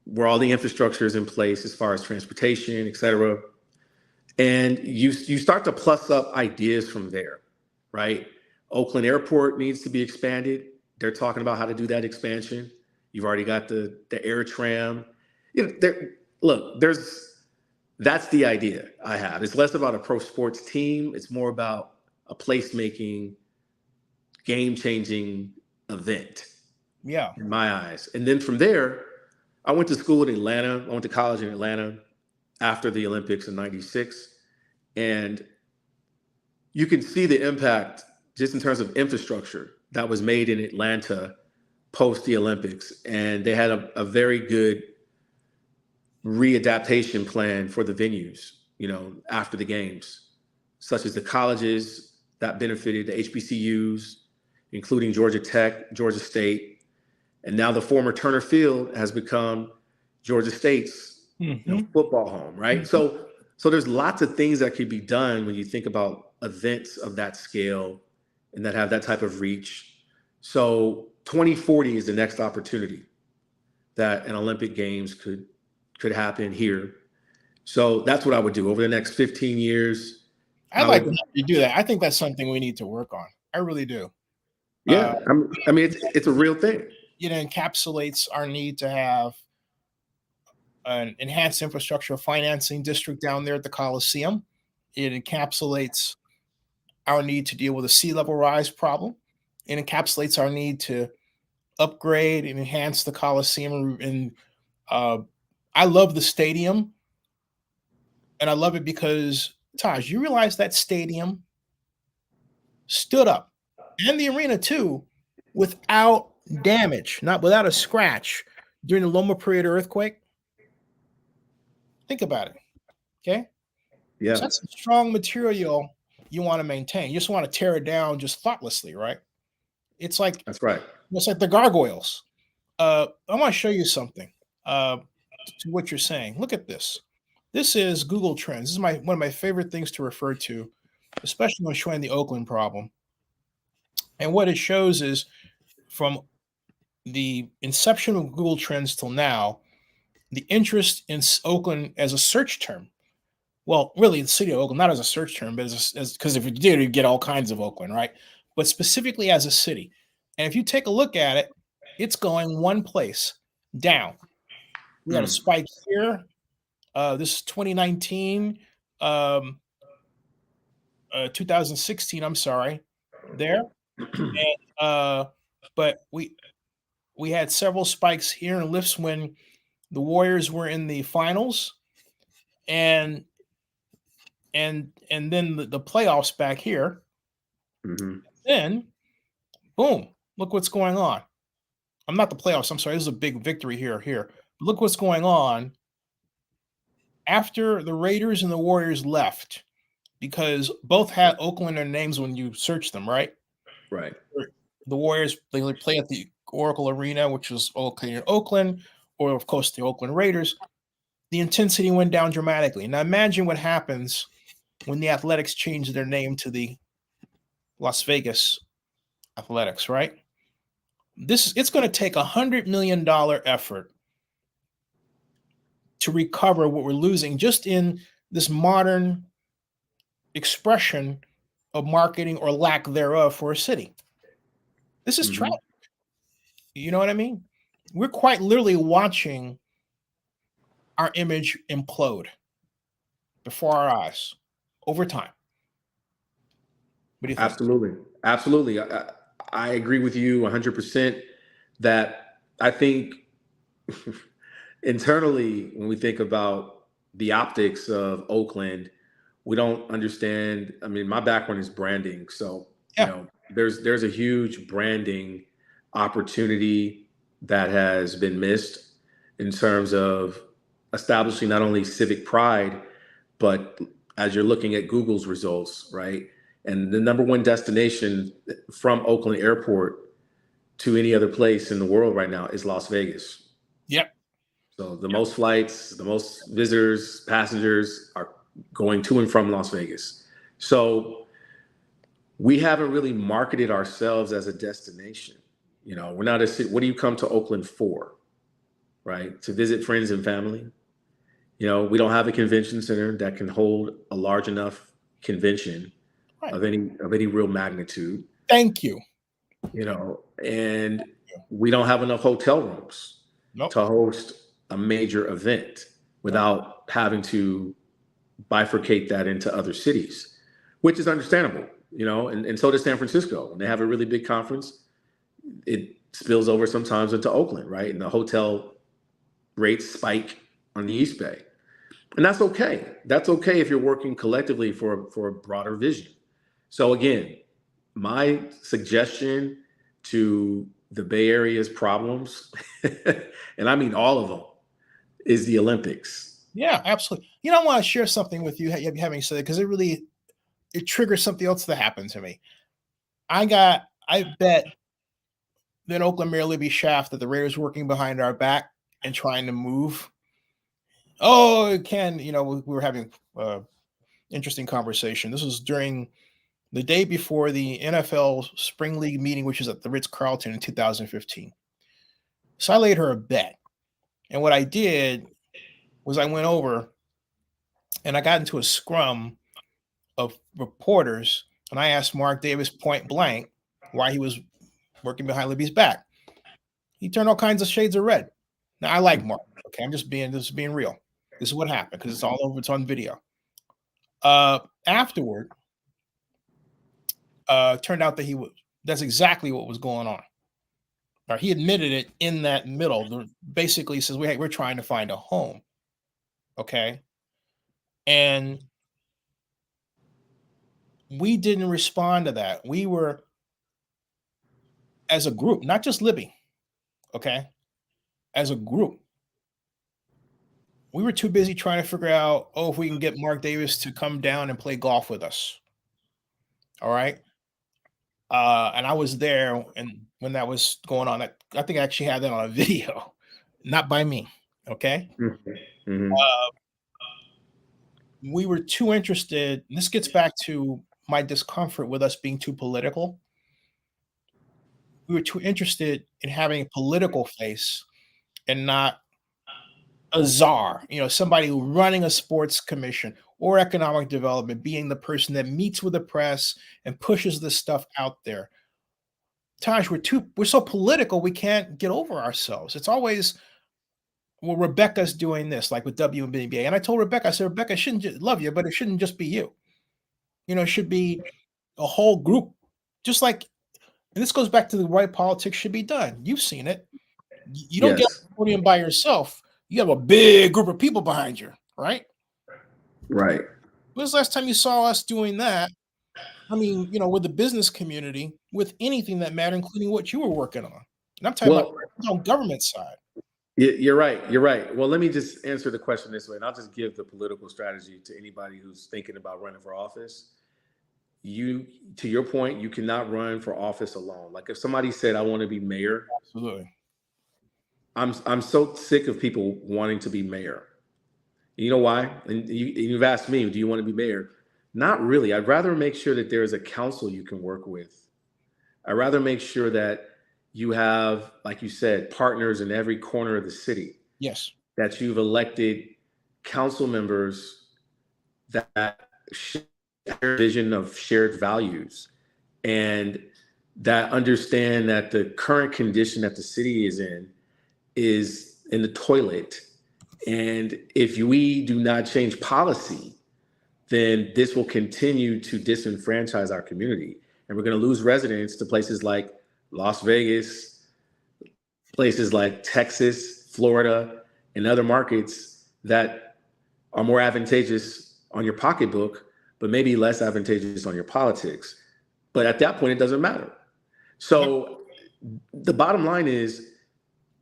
[SPEAKER 2] where all the infrastructure is in place as far as transportation, et cetera. And you start to plus up ideas from there, right? Oakland Airport needs to be expanded. They're talking about how to do that expansion. You've already got the air tram. That's the idea I have. It's less about a pro sports team. It's more about a placemaking, game-changing event.
[SPEAKER 1] Yeah.
[SPEAKER 2] In my eyes. And then from there, I went to school in Atlanta. I went to college in Atlanta after the Olympics in '96. And you can see the impact just in terms of infrastructure that was made in Atlanta post the Olympics. And they had a very good readaptation plan for the venues, after the games, such as the colleges that benefited, the HBCUs, including Georgia Tech, Georgia State, and now the former Turner Field has become Georgia State's football home, right? So there's lots of things that could be done when you think about events of that scale and that have that type of reach. So 2040 is the next opportunity that an Olympic Games could happen here. So that's what I would do over the next 15 years.
[SPEAKER 1] I'd like to have you do that. I think that's something we need to work on. I really do.
[SPEAKER 2] Yeah, it's a real thing.
[SPEAKER 1] It encapsulates our need to have an enhanced infrastructure financing district down there at the Coliseum. It encapsulates our need to deal with a sea level rise problem. It encapsulates our need to upgrade and enhance the Coliseum. And I love the stadium. And I love it because, Taj, you realize that stadium stood up, and the arena too, without damage, not without a scratch during the Loma Prieta earthquake? Think about it. Okay.
[SPEAKER 2] Yeah.
[SPEAKER 1] So that's some strong material you want to maintain. You just want to tear it down just thoughtlessly, right? It's like,
[SPEAKER 2] that's right.
[SPEAKER 1] It's like the gargoyles. I want to show you something to what you're saying. Look at this. This is Google Trends. This is one of my favorite things to refer to, especially when showing the Oakland problem. And what it shows is from the inception of Google Trends till now, the interest in Oakland as a search term. Well, really, the city of Oakland, not as a search term, but because if you did, you'd get all kinds of Oakland, right? But specifically as a city. And if you take a look at it, it's going one place, down. We got a spike here. This is 2019, 2016, I'm sorry, there. And, but we had several spikes here and lifts when the Warriors were in the finals, and then the playoffs back here. Then, boom! Look what's going on. I'm not the playoffs. I'm sorry. This is a big victory here. But look what's going on after the Raiders and the Warriors left, because both had Oakland in their names when you search them, right?
[SPEAKER 2] Right.
[SPEAKER 1] The Warriors, they play at the Oracle Arena, which is located in Oakland, or of course the Oakland Raiders. The intensity went down dramatically. Now imagine what happens when the Athletics change their name to the Las Vegas Athletics, right? It's going to take $100 million effort to recover what we're losing just in this modern expression of marketing or lack thereof for a city. This is tragic. You know what I mean? We're quite literally watching our image implode before our eyes over time.
[SPEAKER 2] Absolutely. Absolutely. I agree with you 100% that I think internally, when we think about the optics of Oakland, we don't understand. I mean, my background is branding. So,
[SPEAKER 1] Yeah,
[SPEAKER 2] there's a huge branding opportunity that has been missed in terms of establishing not only civic pride, but as you're looking at Google's results, right? And the number one destination from Oakland Airport to any other place in the world right now is Las Vegas.
[SPEAKER 1] yep,
[SPEAKER 2] So the most flights, the most visitors, passengers are going to and from Las Vegas. So we haven't really marketed ourselves as a destination. We're not a city. What do you come to Oakland for? Right? To visit friends and family. We don't have a convention center that can hold a large enough convention
[SPEAKER 1] right.
[SPEAKER 2] of any real magnitude.
[SPEAKER 1] Thank you.
[SPEAKER 2] And we don't have enough hotel rooms
[SPEAKER 1] Nope.
[SPEAKER 2] to host a major event without having to bifurcate that into other cities, which is understandable, and so does San Francisco. When they have a really big conference, it spills over sometimes into Oakland, right? And the hotel rates spike on the East Bay. And that's okay. That's okay if you're working collectively for a broader vision. So again, my suggestion to the Bay Area's problems, and I mean all of them, is the Olympics.
[SPEAKER 1] Yeah, absolutely. I want to share something with you having said it, because it triggers something else that happened to me. I bet that Oakland Mayor Libby Schaaf that the Raiders working behind our back and trying to move. Oh, Ken, we were having interesting conversation. This was during the day before the NFL Spring League meeting, which is at the Ritz-Carlton in 2015. So I laid her a bet. And what I did was I went over and I got into a scrum of reporters, and I asked Mark Davis point blank why he was working behind Libby's back. He turned all kinds of shades of red. Now I like Mark. Okay, I'm just being real. This is what happened because it's all over. It's on video. Afterward, turned out that that's exactly what was going on. Or he admitted it in that middle. Basically, he says, we're trying to find a home. Okay. And we didn't respond to that. We were, as a group, not just Libby, okay, as a group, we were too busy trying to figure out, if we can get Mark Davis to come down and play golf with us. All right. And I was there, and when that was going on, I think I actually had that on a video, not by me. Okay.
[SPEAKER 2] Mm-hmm.
[SPEAKER 1] We were too interested. And this gets back to my discomfort with us being too political. We were too interested in having a political face and not a czar, somebody running a sports commission or economic development, being the person that meets with the press and pushes this stuff out there. Taj, we're so political, we can't get over ourselves. It's always, well, Rebecca's doing this, like with WNBA. And I told Rebecca, I said, Rebecca, I shouldn't love you, but it shouldn't just be you. It should be a whole group. Just like, and this goes back to the way politics should be done. You've seen it. You don't get on the podium by yourself. You have a big group of people behind you, right?
[SPEAKER 2] Right.
[SPEAKER 1] When was the last time you saw us doing that? I mean, with the business community, with anything that mattered, including what you were working on. And I'm talking about on government side.
[SPEAKER 2] You're right. You're right. Well, let me just answer the question this way, and I'll just give the political strategy to anybody who's thinking about running for office. To your point, you cannot run for office alone. Like if somebody said, I want to be mayor.
[SPEAKER 1] Absolutely.
[SPEAKER 2] I'm so sick of people wanting to be mayor. You know why? And you've asked me, do you want to be mayor? Not really. I'd rather make sure that there is a council you can work with. I'd rather make sure that you have, like you said, partners in every corner of the city.
[SPEAKER 1] Yes.
[SPEAKER 2] That you've elected council members that share a vision of shared values and that understand that the current condition that the city is in the toilet. And if we do not change policy, then this will continue to disenfranchise our community. and we're going to lose residents to places like Las Vegas, places like Texas, Florida, and other markets that are more advantageous on your pocketbook, but maybe less advantageous on your politics. But at that point, it doesn't matter. So the bottom line is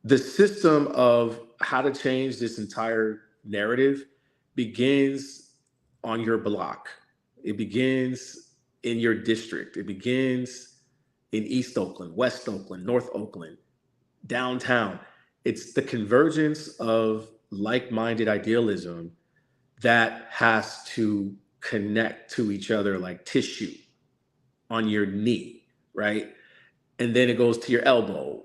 [SPEAKER 2] the system of how to change this entire narrative begins on your block. It begins in your district. It begins in East Oakland, West Oakland, North Oakland, downtown. It's the convergence of like-minded idealism that has to connect to each other like tissue on your knee, right? And then it goes to your elbow,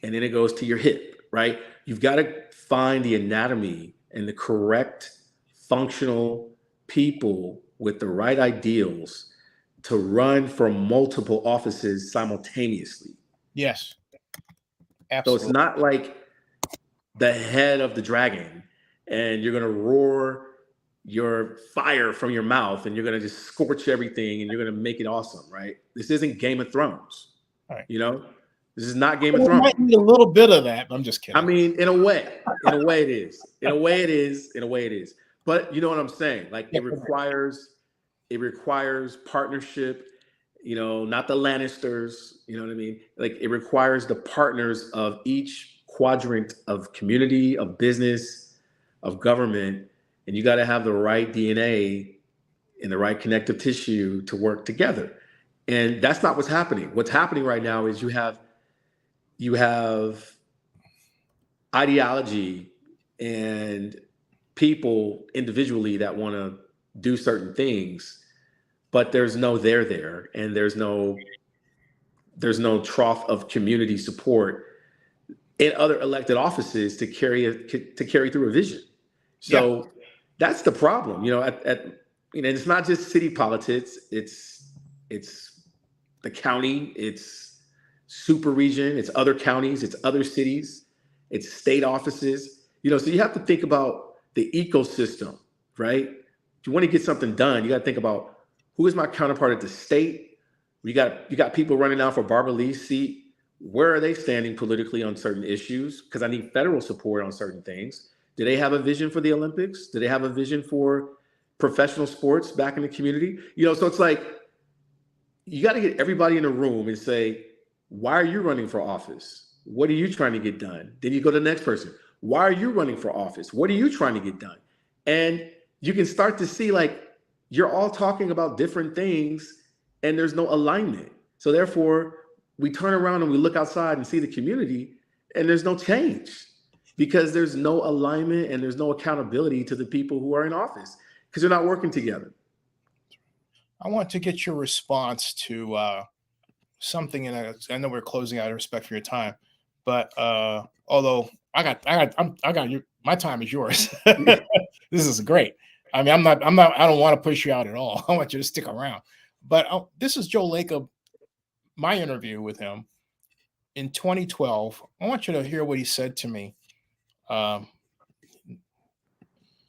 [SPEAKER 2] and then it goes to your hip, right? You've got to find the anatomy and the correct functional people with the right ideals to run for multiple offices simultaneously.
[SPEAKER 1] Yes, absolutely.
[SPEAKER 2] So it's not like the head of the dragon and you're going to roar your fire from your mouth and you're going to just scorch everything and you're going to make it awesome, right? This isn't Game of Thrones.
[SPEAKER 1] Right.
[SPEAKER 2] You know, this is not Game of
[SPEAKER 1] We
[SPEAKER 2] Thrones.
[SPEAKER 1] might need a little bit of that. I'm just kidding.
[SPEAKER 2] I mean, in a way it is. In a way it is. But you know what I'm saying? Like it requires partnership, you know, not the Lannisters, you know what I mean? Like it requires the partners of each quadrant of community, of business, of government, and you got to have the right DNA and the right connective tissue to work together. And that's not what's happening. What's happening right now is you have ideology and people individually that want to do certain things, but there's no there, and there's no trough of community support in other elected offices to carry through a vision. So that's the problem. You know, you know, it's not just city politics. It's the county. It's super region. It's other counties. It's other cities. It's state offices. You know, so you have to think about the ecosystem, right? If you want to get something done, you got to think about who is my counterpart at the state. You got people running now for Barbara Lee's seat. Where are they standing politically on certain issues? Because I need federal support on certain things. Do they have a vision for the Olympics? Do they have a vision for professional sports back in the community? You know, so it's like you got to get everybody in a room and say, why are you running for office? What are you trying to get done? Then you go to the next person. Why are you running for office? What are you trying to get done? And you can start to see like you're all talking about different things and there's no alignment. So therefore, we turn around and we look outside and see the community and there's no change because there's no alignment and there's no accountability to the people who are in office because they're not working together.
[SPEAKER 1] I want to get your response to something, and I know we're closing out. I respect for your time, but although I got you, my time is yours. This is great. I mean, I don't want to push you out at all. I want you to stick around. But this is Joe Lacob, my interview with him in 2012. I want you to hear what he said to me.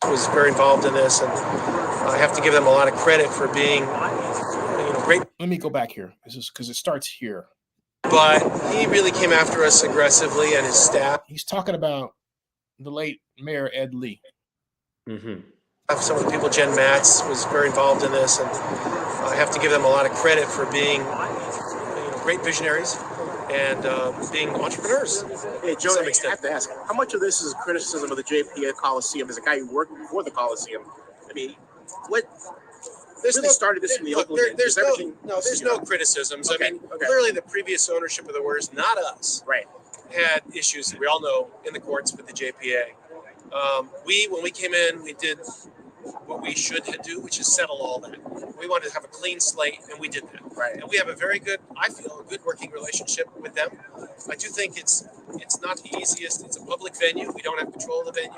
[SPEAKER 3] Was very involved in this, and I have to give them a lot of credit for being, great.
[SPEAKER 1] Let me go back here. This is because it starts here.
[SPEAKER 3] But he really came after us aggressively, and his staff.
[SPEAKER 1] He's talking about the late Mayor Ed Lee.
[SPEAKER 2] Mm-hmm.
[SPEAKER 3] Some of the people, Jen Matz was very involved in this, and I have to give them a lot of credit for being, great visionaries and being entrepreneurs.
[SPEAKER 4] Hey, Joe, I have to ask, how much of this is criticism of the JPA Coliseum as a guy who worked before the Coliseum? I mean, what really started this in the Oakland?
[SPEAKER 3] There's no criticisms. Okay, I mean, clearly the previous ownership of the Warriors, not us,
[SPEAKER 4] right,
[SPEAKER 3] had issues that we all know in the courts with the JPA. When we came in, we did what we should do, which is settle all that. We wanted to have a clean slate, and we did that.
[SPEAKER 4] Right.
[SPEAKER 3] And we have a very good, I feel, a good working relationship with them. I do think it's not the easiest. It's a public venue. We don't have control of the venue.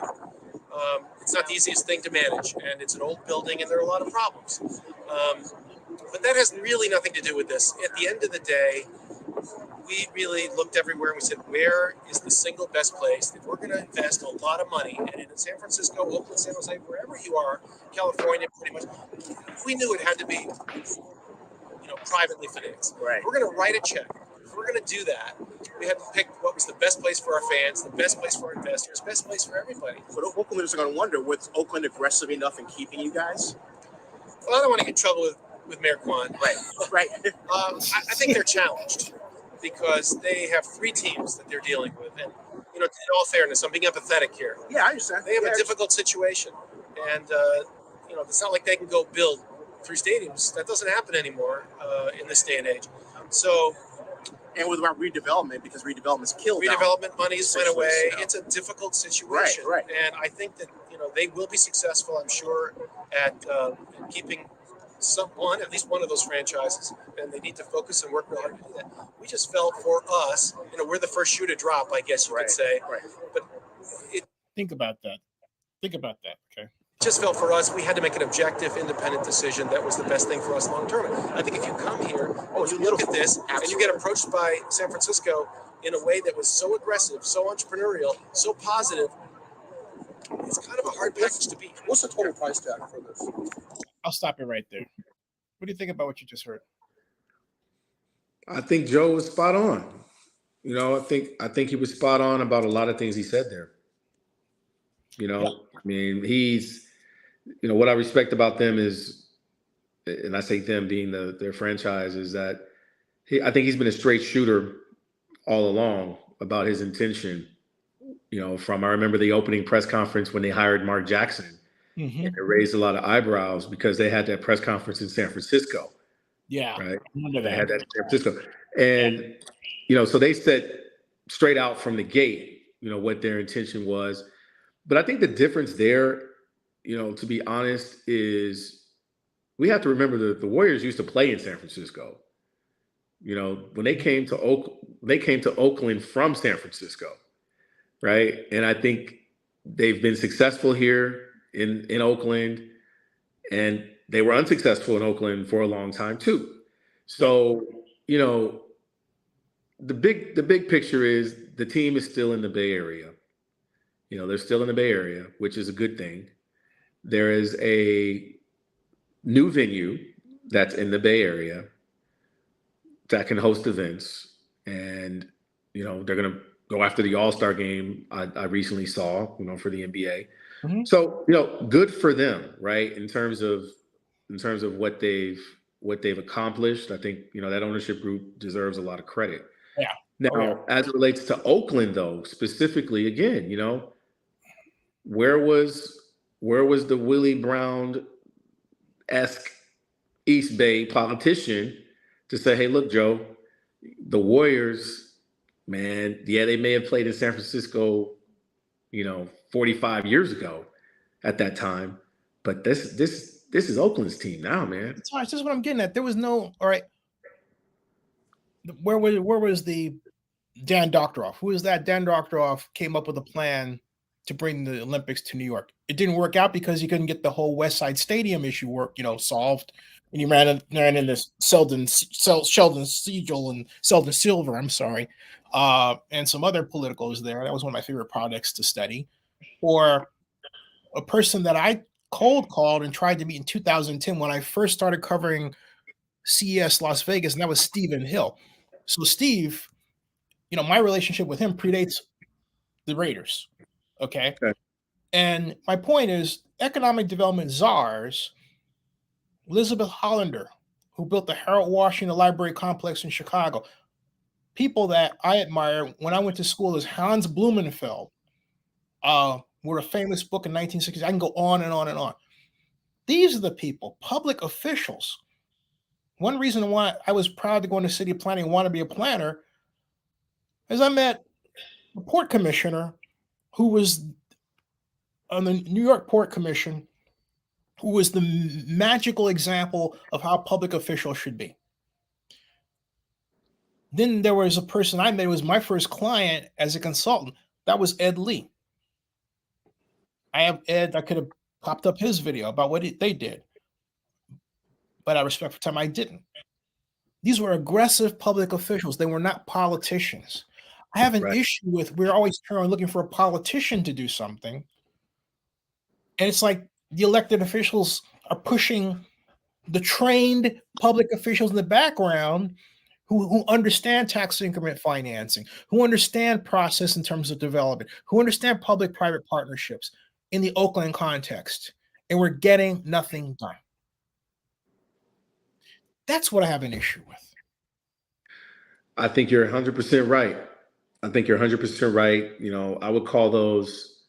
[SPEAKER 3] It's not the easiest thing to manage, and it's an old building, and there are a lot of problems. But that has really nothing to do with this. At the end of the day, we really looked everywhere and we said, where is the single best place if we're going to invest a lot of money? And in San Francisco, Oakland, San Jose, wherever you are, California, pretty much, we knew it had to be privately financed.
[SPEAKER 4] Right.
[SPEAKER 3] We're going to write a check. If we're going to do that, we had to pick what was the best place for our fans, the best place for our investors, best place for everybody.
[SPEAKER 4] But Oaklanders are going to wonder, was Oakland aggressive enough in keeping you guys?
[SPEAKER 3] Well, I don't want to get in trouble with Mayor Kwan.
[SPEAKER 4] Right, right.
[SPEAKER 3] I think they're challenged because they have 3 teams that they're dealing with. And, in all fairness, I'm being empathetic here.
[SPEAKER 4] Yeah, I understand.
[SPEAKER 3] They have a difficult situation. And, it's not like they can go build 3 stadiums. That doesn't happen anymore in this day and age. So,
[SPEAKER 4] and with our redevelopment, because redevelopment's killed.
[SPEAKER 3] Redevelopment monies went away.
[SPEAKER 4] You know.
[SPEAKER 3] It's a difficult situation.
[SPEAKER 4] Right.
[SPEAKER 3] And I think that, they will be successful, I'm sure, at keeping at least one of those franchises. And they need to focus and work real hard to do that. We just felt for us, we're the first shoe to drop, I guess you could say.
[SPEAKER 4] Right.
[SPEAKER 3] But
[SPEAKER 1] Think about that. Okay.
[SPEAKER 3] Just felt for us, we had to make an objective, independent decision that was the best thing for us long term. I think if you come here, you look at this, and you get approached by San Francisco in a way that was so aggressive, so entrepreneurial, so positive, it's kind of a hard package to beat.
[SPEAKER 5] What's the total price tag for this?
[SPEAKER 1] I'll stop it right there. What do you think about what you just heard?
[SPEAKER 2] I think Joe was spot on. I think he was spot on about a lot of things he said there. I mean, he's, what I respect about them is, and I say them being their franchise, is that I think he's been a straight shooter all along about his intention. I remember the opening press conference when they hired Mark Jackson.
[SPEAKER 1] Mm-hmm.
[SPEAKER 2] And it raised a lot of eyebrows because they had that press conference in San Francisco.
[SPEAKER 1] Yeah.
[SPEAKER 2] Right.
[SPEAKER 1] They
[SPEAKER 2] had that in San Francisco. And, so they said straight out from the gate, what their intention was. But I think the difference there, to be honest, is we have to remember that the Warriors used to play in San Francisco. When they came to Oakland from San Francisco. Right. And I think they've been successful here in Oakland, and they were unsuccessful in Oakland for a long time too. So, the big picture is the team is still in the Bay Area. They're still in the Bay Area, which is a good thing. There is a new venue that's in the Bay Area that can host events, and they're going to go after the All-Star game I recently saw, for the NBA.
[SPEAKER 1] Mm-hmm.
[SPEAKER 2] So, good for them, right? In terms of what they've accomplished. I think, that ownership group deserves a lot of credit.
[SPEAKER 1] Yeah.
[SPEAKER 2] Now, as it relates to Oakland, though, specifically, again, where was the Willie Brown-esque East Bay politician to say, hey, look, Joe, the Warriors, man, yeah, they may have played in San Francisco, 45 years ago at that time, but this is Oakland's team now, man.
[SPEAKER 1] That's right. This is what I'm getting at. There was no, all right. Where was the Dan Doctoroff? Who is that? Dan Doctoroff came up with a plan to bring the Olympics to New York. It didn't work out because he couldn't get the whole West Side Stadium issue solved. And he ran into Sheldon Siegel and Sheldon Silver, and some other politicals there. That was one of my favorite projects to study. Or a person that I cold called and tried to meet in 2010 when I first started covering CES Las Vegas, and that was Stephen Hill. So Steve, my relationship with him predates the Raiders. Okay. And my point is, economic development czars, Elizabeth Hollander, who built the Harold Washington Library Complex in Chicago, people that I admire when I went to school is Hans Blumenfeld, wrote a famous book in 1960s. I can go on and on and on. These are the people, public officials. One reason why I was proud to go into city planning and want to be a planner is I met a port commissioner who was on the New York Port Commission, who was the magical example of how public officials should be. Then there was a person I met who was my first client as a consultant. That was Ed Lee. I have Ed, I could have popped up his video about what they did. But out of respect for time, I didn't. These were aggressive public officials. They were not politicians. I have an issue with, we're always looking for a politician to do something. And it's like the elected officials are pushing the trained public officials in the background who understand tax increment financing, who understand process in terms of development, who understand public-private partnerships in the Oakland context, and we're getting nothing done. That's what I have an issue with.
[SPEAKER 2] I think you're 100% right. I think you're 100% right. You know, I would call those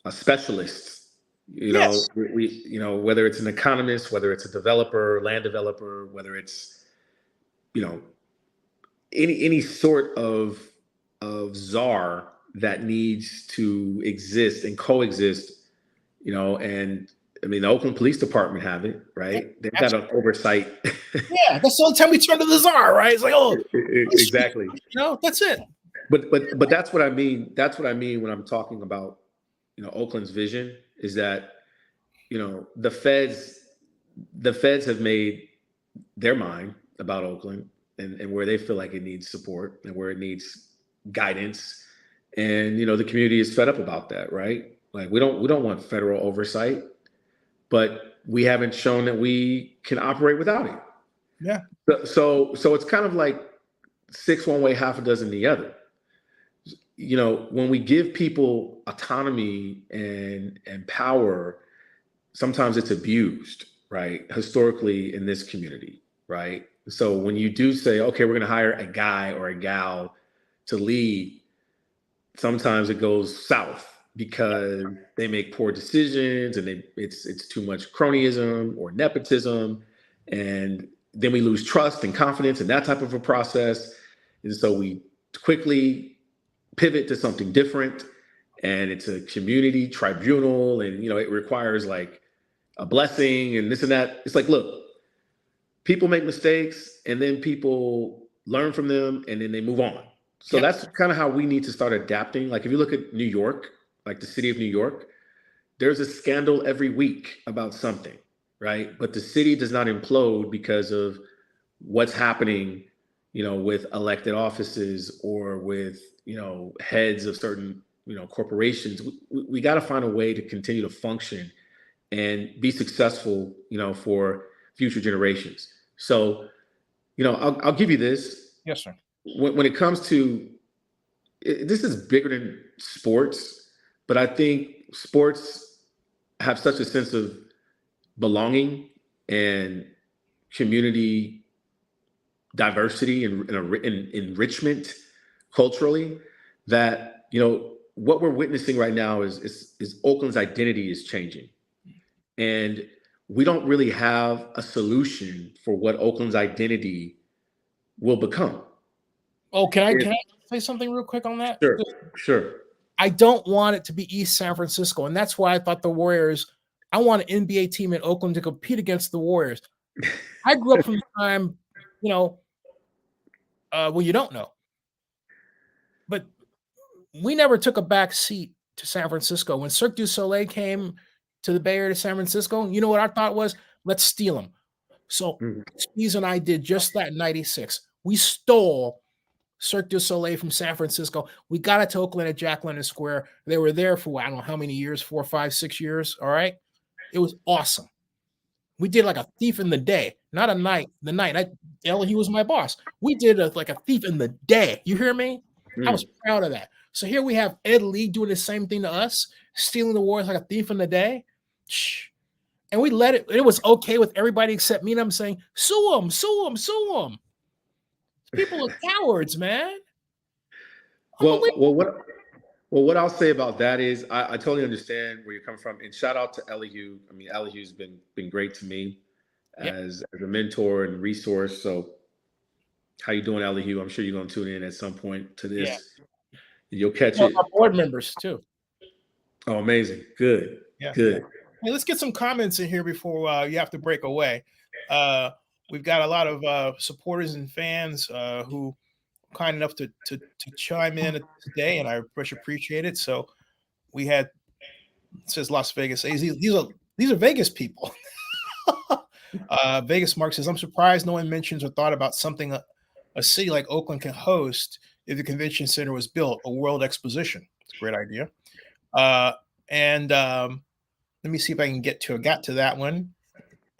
[SPEAKER 2] specialists. You know,
[SPEAKER 1] Yes.
[SPEAKER 2] you know, whether it's an economist, whether it's a developer, land developer, whether it's, you know, any sort of czar that needs to exist and coexist, you know, and I mean the Oakland Police Department have it, right? They've got an oversight.
[SPEAKER 1] Yeah, that's the only time we turn to the czar, right? It's like, oh,
[SPEAKER 2] exactly.
[SPEAKER 1] You know, that's it.
[SPEAKER 2] But that's what I mean. That's what I mean when I'm talking about, you know, Oakland's vision is that, you know, the feds have made their mind about Oakland and where they feel like it needs support and where it needs guidance. And, you know, the community is fed up about that, right? Like we don't want federal oversight, but we haven't shown that we can operate without it.
[SPEAKER 1] Yeah.
[SPEAKER 2] So it's kind of like 6 one way, half a dozen the other. You know, when we give people autonomy and power, sometimes it's abused, right? Historically in this community, right? So when you do say, okay, we're going to hire a guy or a gal to lead, sometimes it goes south because they make poor decisions and it's too much cronyism or nepotism. And then we lose trust and confidence in that type of a process. And so we quickly pivot to something different. And it's a community tribunal. And, you know, it requires like a blessing and this and that. It's like, look, people make mistakes and then people learn from them and then they move on. So that's kind of how we need to start adapting. Like if you look at New York, like the city of New York, there's a scandal every week about something, right? But the city does not implode because of what's happening, you know, with elected offices or with, you know, heads of certain, you know, corporations. We got to find a way to continue to function and be successful, you know, for future generations. So, you know, I'll give you this.
[SPEAKER 1] Yes, sir.
[SPEAKER 2] When it comes to, this is bigger than sports, but I think sports have such a sense of belonging and community diversity and enrichment culturally that, you know, what we're witnessing right now is Oakland's identity is changing. And we don't really have a solution for what Oakland's identity will become.
[SPEAKER 1] Oh, can I say something real quick on that?
[SPEAKER 2] Sure.
[SPEAKER 1] I don't want it to be East San Francisco. And that's why I thought the Warriors, I want an NBA team in Oakland to compete against the Warriors. I grew up from the time, you know, well, you don't know. But we never took a back seat to San Francisco. When Cirque du Soleil came to the Bay Area to San Francisco, you know what our thought was? Let's steal them. So Spees and I did just that in 96. We stole Cirque du Soleil from San Francisco. We got it to Oakland at Jack London Square. They were there for, I don't know how many years, 4, 5, 6 years. All right. It was awesome. We did like a thief in the day, not a night. The night, he was my boss. We did like a thief in the day. You hear me? I was proud of that. So here we have Ed Lee doing the same thing to us, stealing the Warriors like a thief in the day. Shh. And we let it. It was okay with everybody except me. And I'm saying, sue them, sue them, sue them. People are cowards, man.
[SPEAKER 2] Well, what I'll say about that is I totally understand where you're coming from, and shout out to Elihu. I mean, Elihu's been great to me as a mentor and resource. So, how you doing, Elihu? I'm sure you're gonna tune in at some point to this. Yeah. You'll catch it.
[SPEAKER 1] Our board members too.
[SPEAKER 2] Oh, amazing! Good,
[SPEAKER 1] yeah.
[SPEAKER 2] Good.
[SPEAKER 1] Hey, let's get some comments in here before you have to break away. We've got a lot of supporters and fans who are kind enough to chime in today, and I much appreciate it. So we had, it says Las Vegas. These are Vegas people. Vegas Mark says, I'm surprised no one mentions or thought about something a city like Oakland can host if the convention center was built, a world exposition. It's a great idea. Let me see if I can got to that one.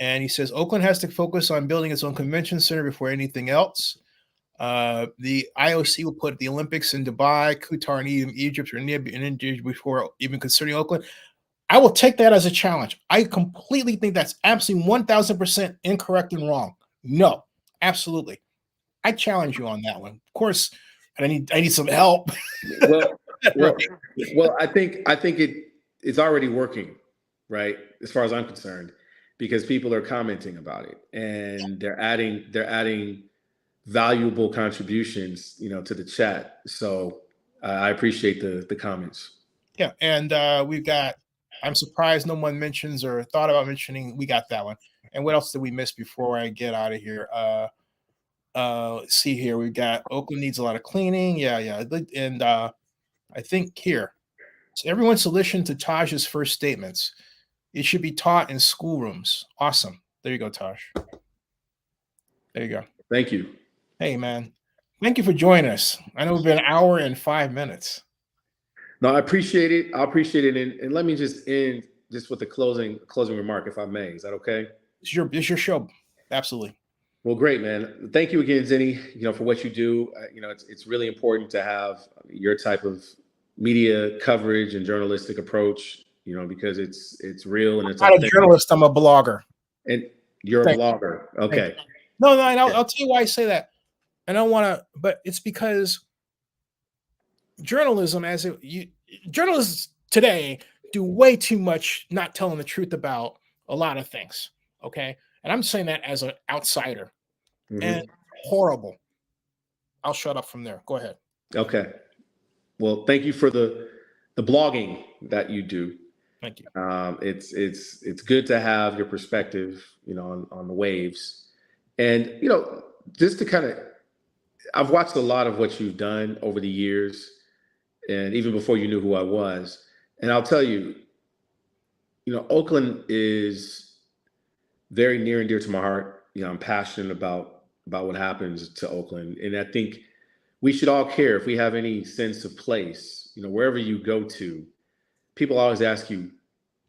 [SPEAKER 1] And he says Oakland has to focus on building its own convention center before anything else. The IOC will put the Olympics in Dubai, Qatar, and Egypt or India before even considering Oakland. I will take that as a challenge. I completely think that's absolutely 1000% incorrect and wrong. No, absolutely. I challenge you on that one. Of course, I need some help.
[SPEAKER 2] Well, well, I think it's already working, right? As far as I'm concerned, because people are commenting about it and they're adding valuable contributions, to the chat. So I appreciate the comments.
[SPEAKER 1] Yeah, and we've got. I'm surprised no one mentions or thought about mentioning. We got that one. And what else did we miss before I get out of here? Let's see here. We've got Oakland needs a lot of cleaning. Yeah. And I think here, so everyone's solution to Taj's first statements. It should be taught in schoolrooms. Awesome. There you go, Taj. There you go.
[SPEAKER 2] Thank you.
[SPEAKER 1] Hey, man. Thank you for joining us. I know we've been an hour and 5 minutes.
[SPEAKER 2] No, I appreciate it. I appreciate it. And let me just end just with a closing remark, if I may. Is that okay?
[SPEAKER 1] It's your show. Absolutely.
[SPEAKER 2] Well, great, man. Thank you again, Zenny, for what you do. It's really important to have your type of media coverage and journalistic approach, because it's real and it's
[SPEAKER 1] I'm not a journalist. I'm a blogger.
[SPEAKER 2] And you're a blogger. Okay.
[SPEAKER 1] No, and I'll tell you why I say that. I don't want to, but it's because journalism, journalists today do way too much not telling the truth about a lot of things. Okay. And I'm saying that as an outsider. Mm-hmm. And horrible. I'll shut up from there. Go ahead.
[SPEAKER 2] Okay. Well, thank you for the blogging that you do.
[SPEAKER 1] Thank you.
[SPEAKER 2] It's good to have your perspective, on the waves. And, just to kind of, I've watched a lot of what you've done over the years, and even before you knew who I was. And I'll tell you, Oakland is very near and dear to my heart. I'm passionate about what happens to Oakland. And I think we should all care if we have any sense of place, wherever you go to, people always ask you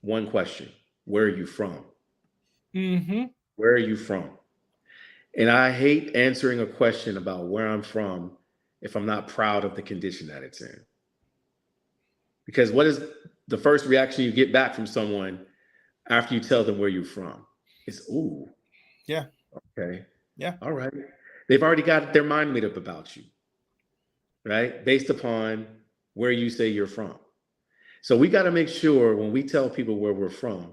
[SPEAKER 2] one question: where are you from?
[SPEAKER 1] Mm-hmm.
[SPEAKER 2] Where are you from? And I hate answering a question about where I'm from if I'm not proud of the condition that it's in. Because what is the first reaction you get back from someone after you tell them where you're from? It's, ooh.
[SPEAKER 1] Yeah.
[SPEAKER 2] Okay.
[SPEAKER 1] Yeah.
[SPEAKER 2] All right. They've already got their mind made up about you, right? Based upon where you say you're from. So we got to make sure when we tell people where we're from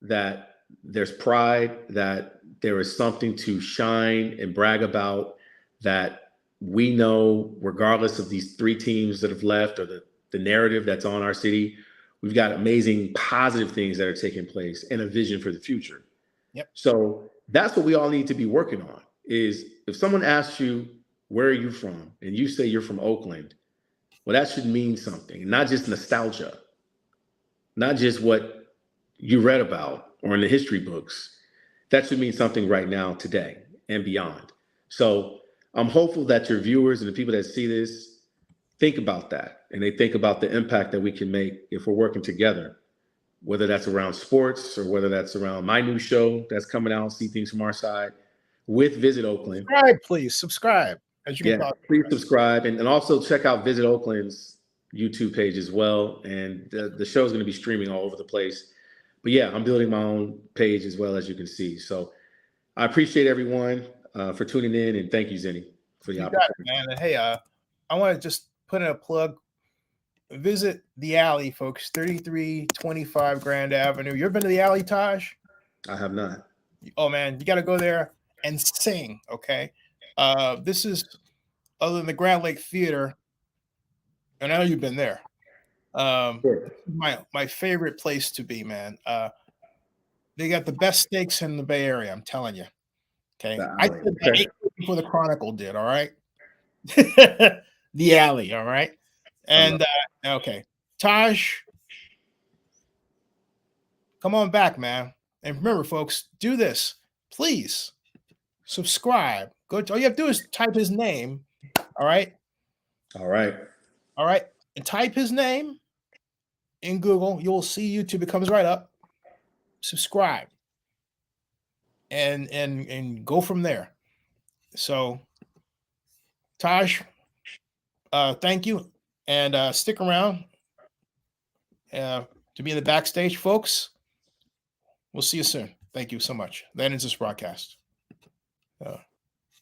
[SPEAKER 2] that there's pride, that there is something to shine and brag about, that we know, regardless of these three teams that have left or the narrative that's on our city, we've got amazing positive things that are taking place and a vision for the future.
[SPEAKER 1] Yep.
[SPEAKER 2] So that's what we all need to be working on, is if someone asks you, where are you from? And you say you're from Oakland, well, that should mean something, not just nostalgia, not just what you read about or in the history books. That should mean something right now, today, and beyond. So I'm hopeful that your viewers and the people that see this think about that, and they think about the impact that we can make if we're working together, whether that's around sports or whether that's around my new show that's coming out, See Things From Our Side, with Visit Oakland.
[SPEAKER 1] Subscribe, please. Subscribe.
[SPEAKER 2] Please subscribe, and also check out Visit Oakland's YouTube page as well. And the show is going to be streaming all over the place. But yeah, I'm building my own page as well, as you can see. So I appreciate everyone for tuning in, and thank you, Zenny, for the opportunity.
[SPEAKER 1] Man. And hey, I want to just put in a plug. Visit the Alley, folks. 3325 Grand Avenue. You ever been to the Alley, Taj?
[SPEAKER 2] I have not.
[SPEAKER 1] Oh man, you got to go there and sing. Okay. This is, other than the Grand Lake Theater, and I know you've been there.
[SPEAKER 2] Sure.
[SPEAKER 1] My favorite place to be, man. They got the best steaks in the Bay Area. I'm telling you. Okay, I did that before the Chronicle did. All right, the Alley. All right, and okay, Taj, come on back, man. And remember, folks, do this, please. Subscribe. All you have to do is type his name. All right.
[SPEAKER 2] All right.
[SPEAKER 1] All right. And type his name in Google. You will see YouTube. It comes right up. Subscribe. and go from there. So, Taj, thank you, and stick around to be in the backstage, folks. We'll see you soon. Thank you so much. That ends this broadcast.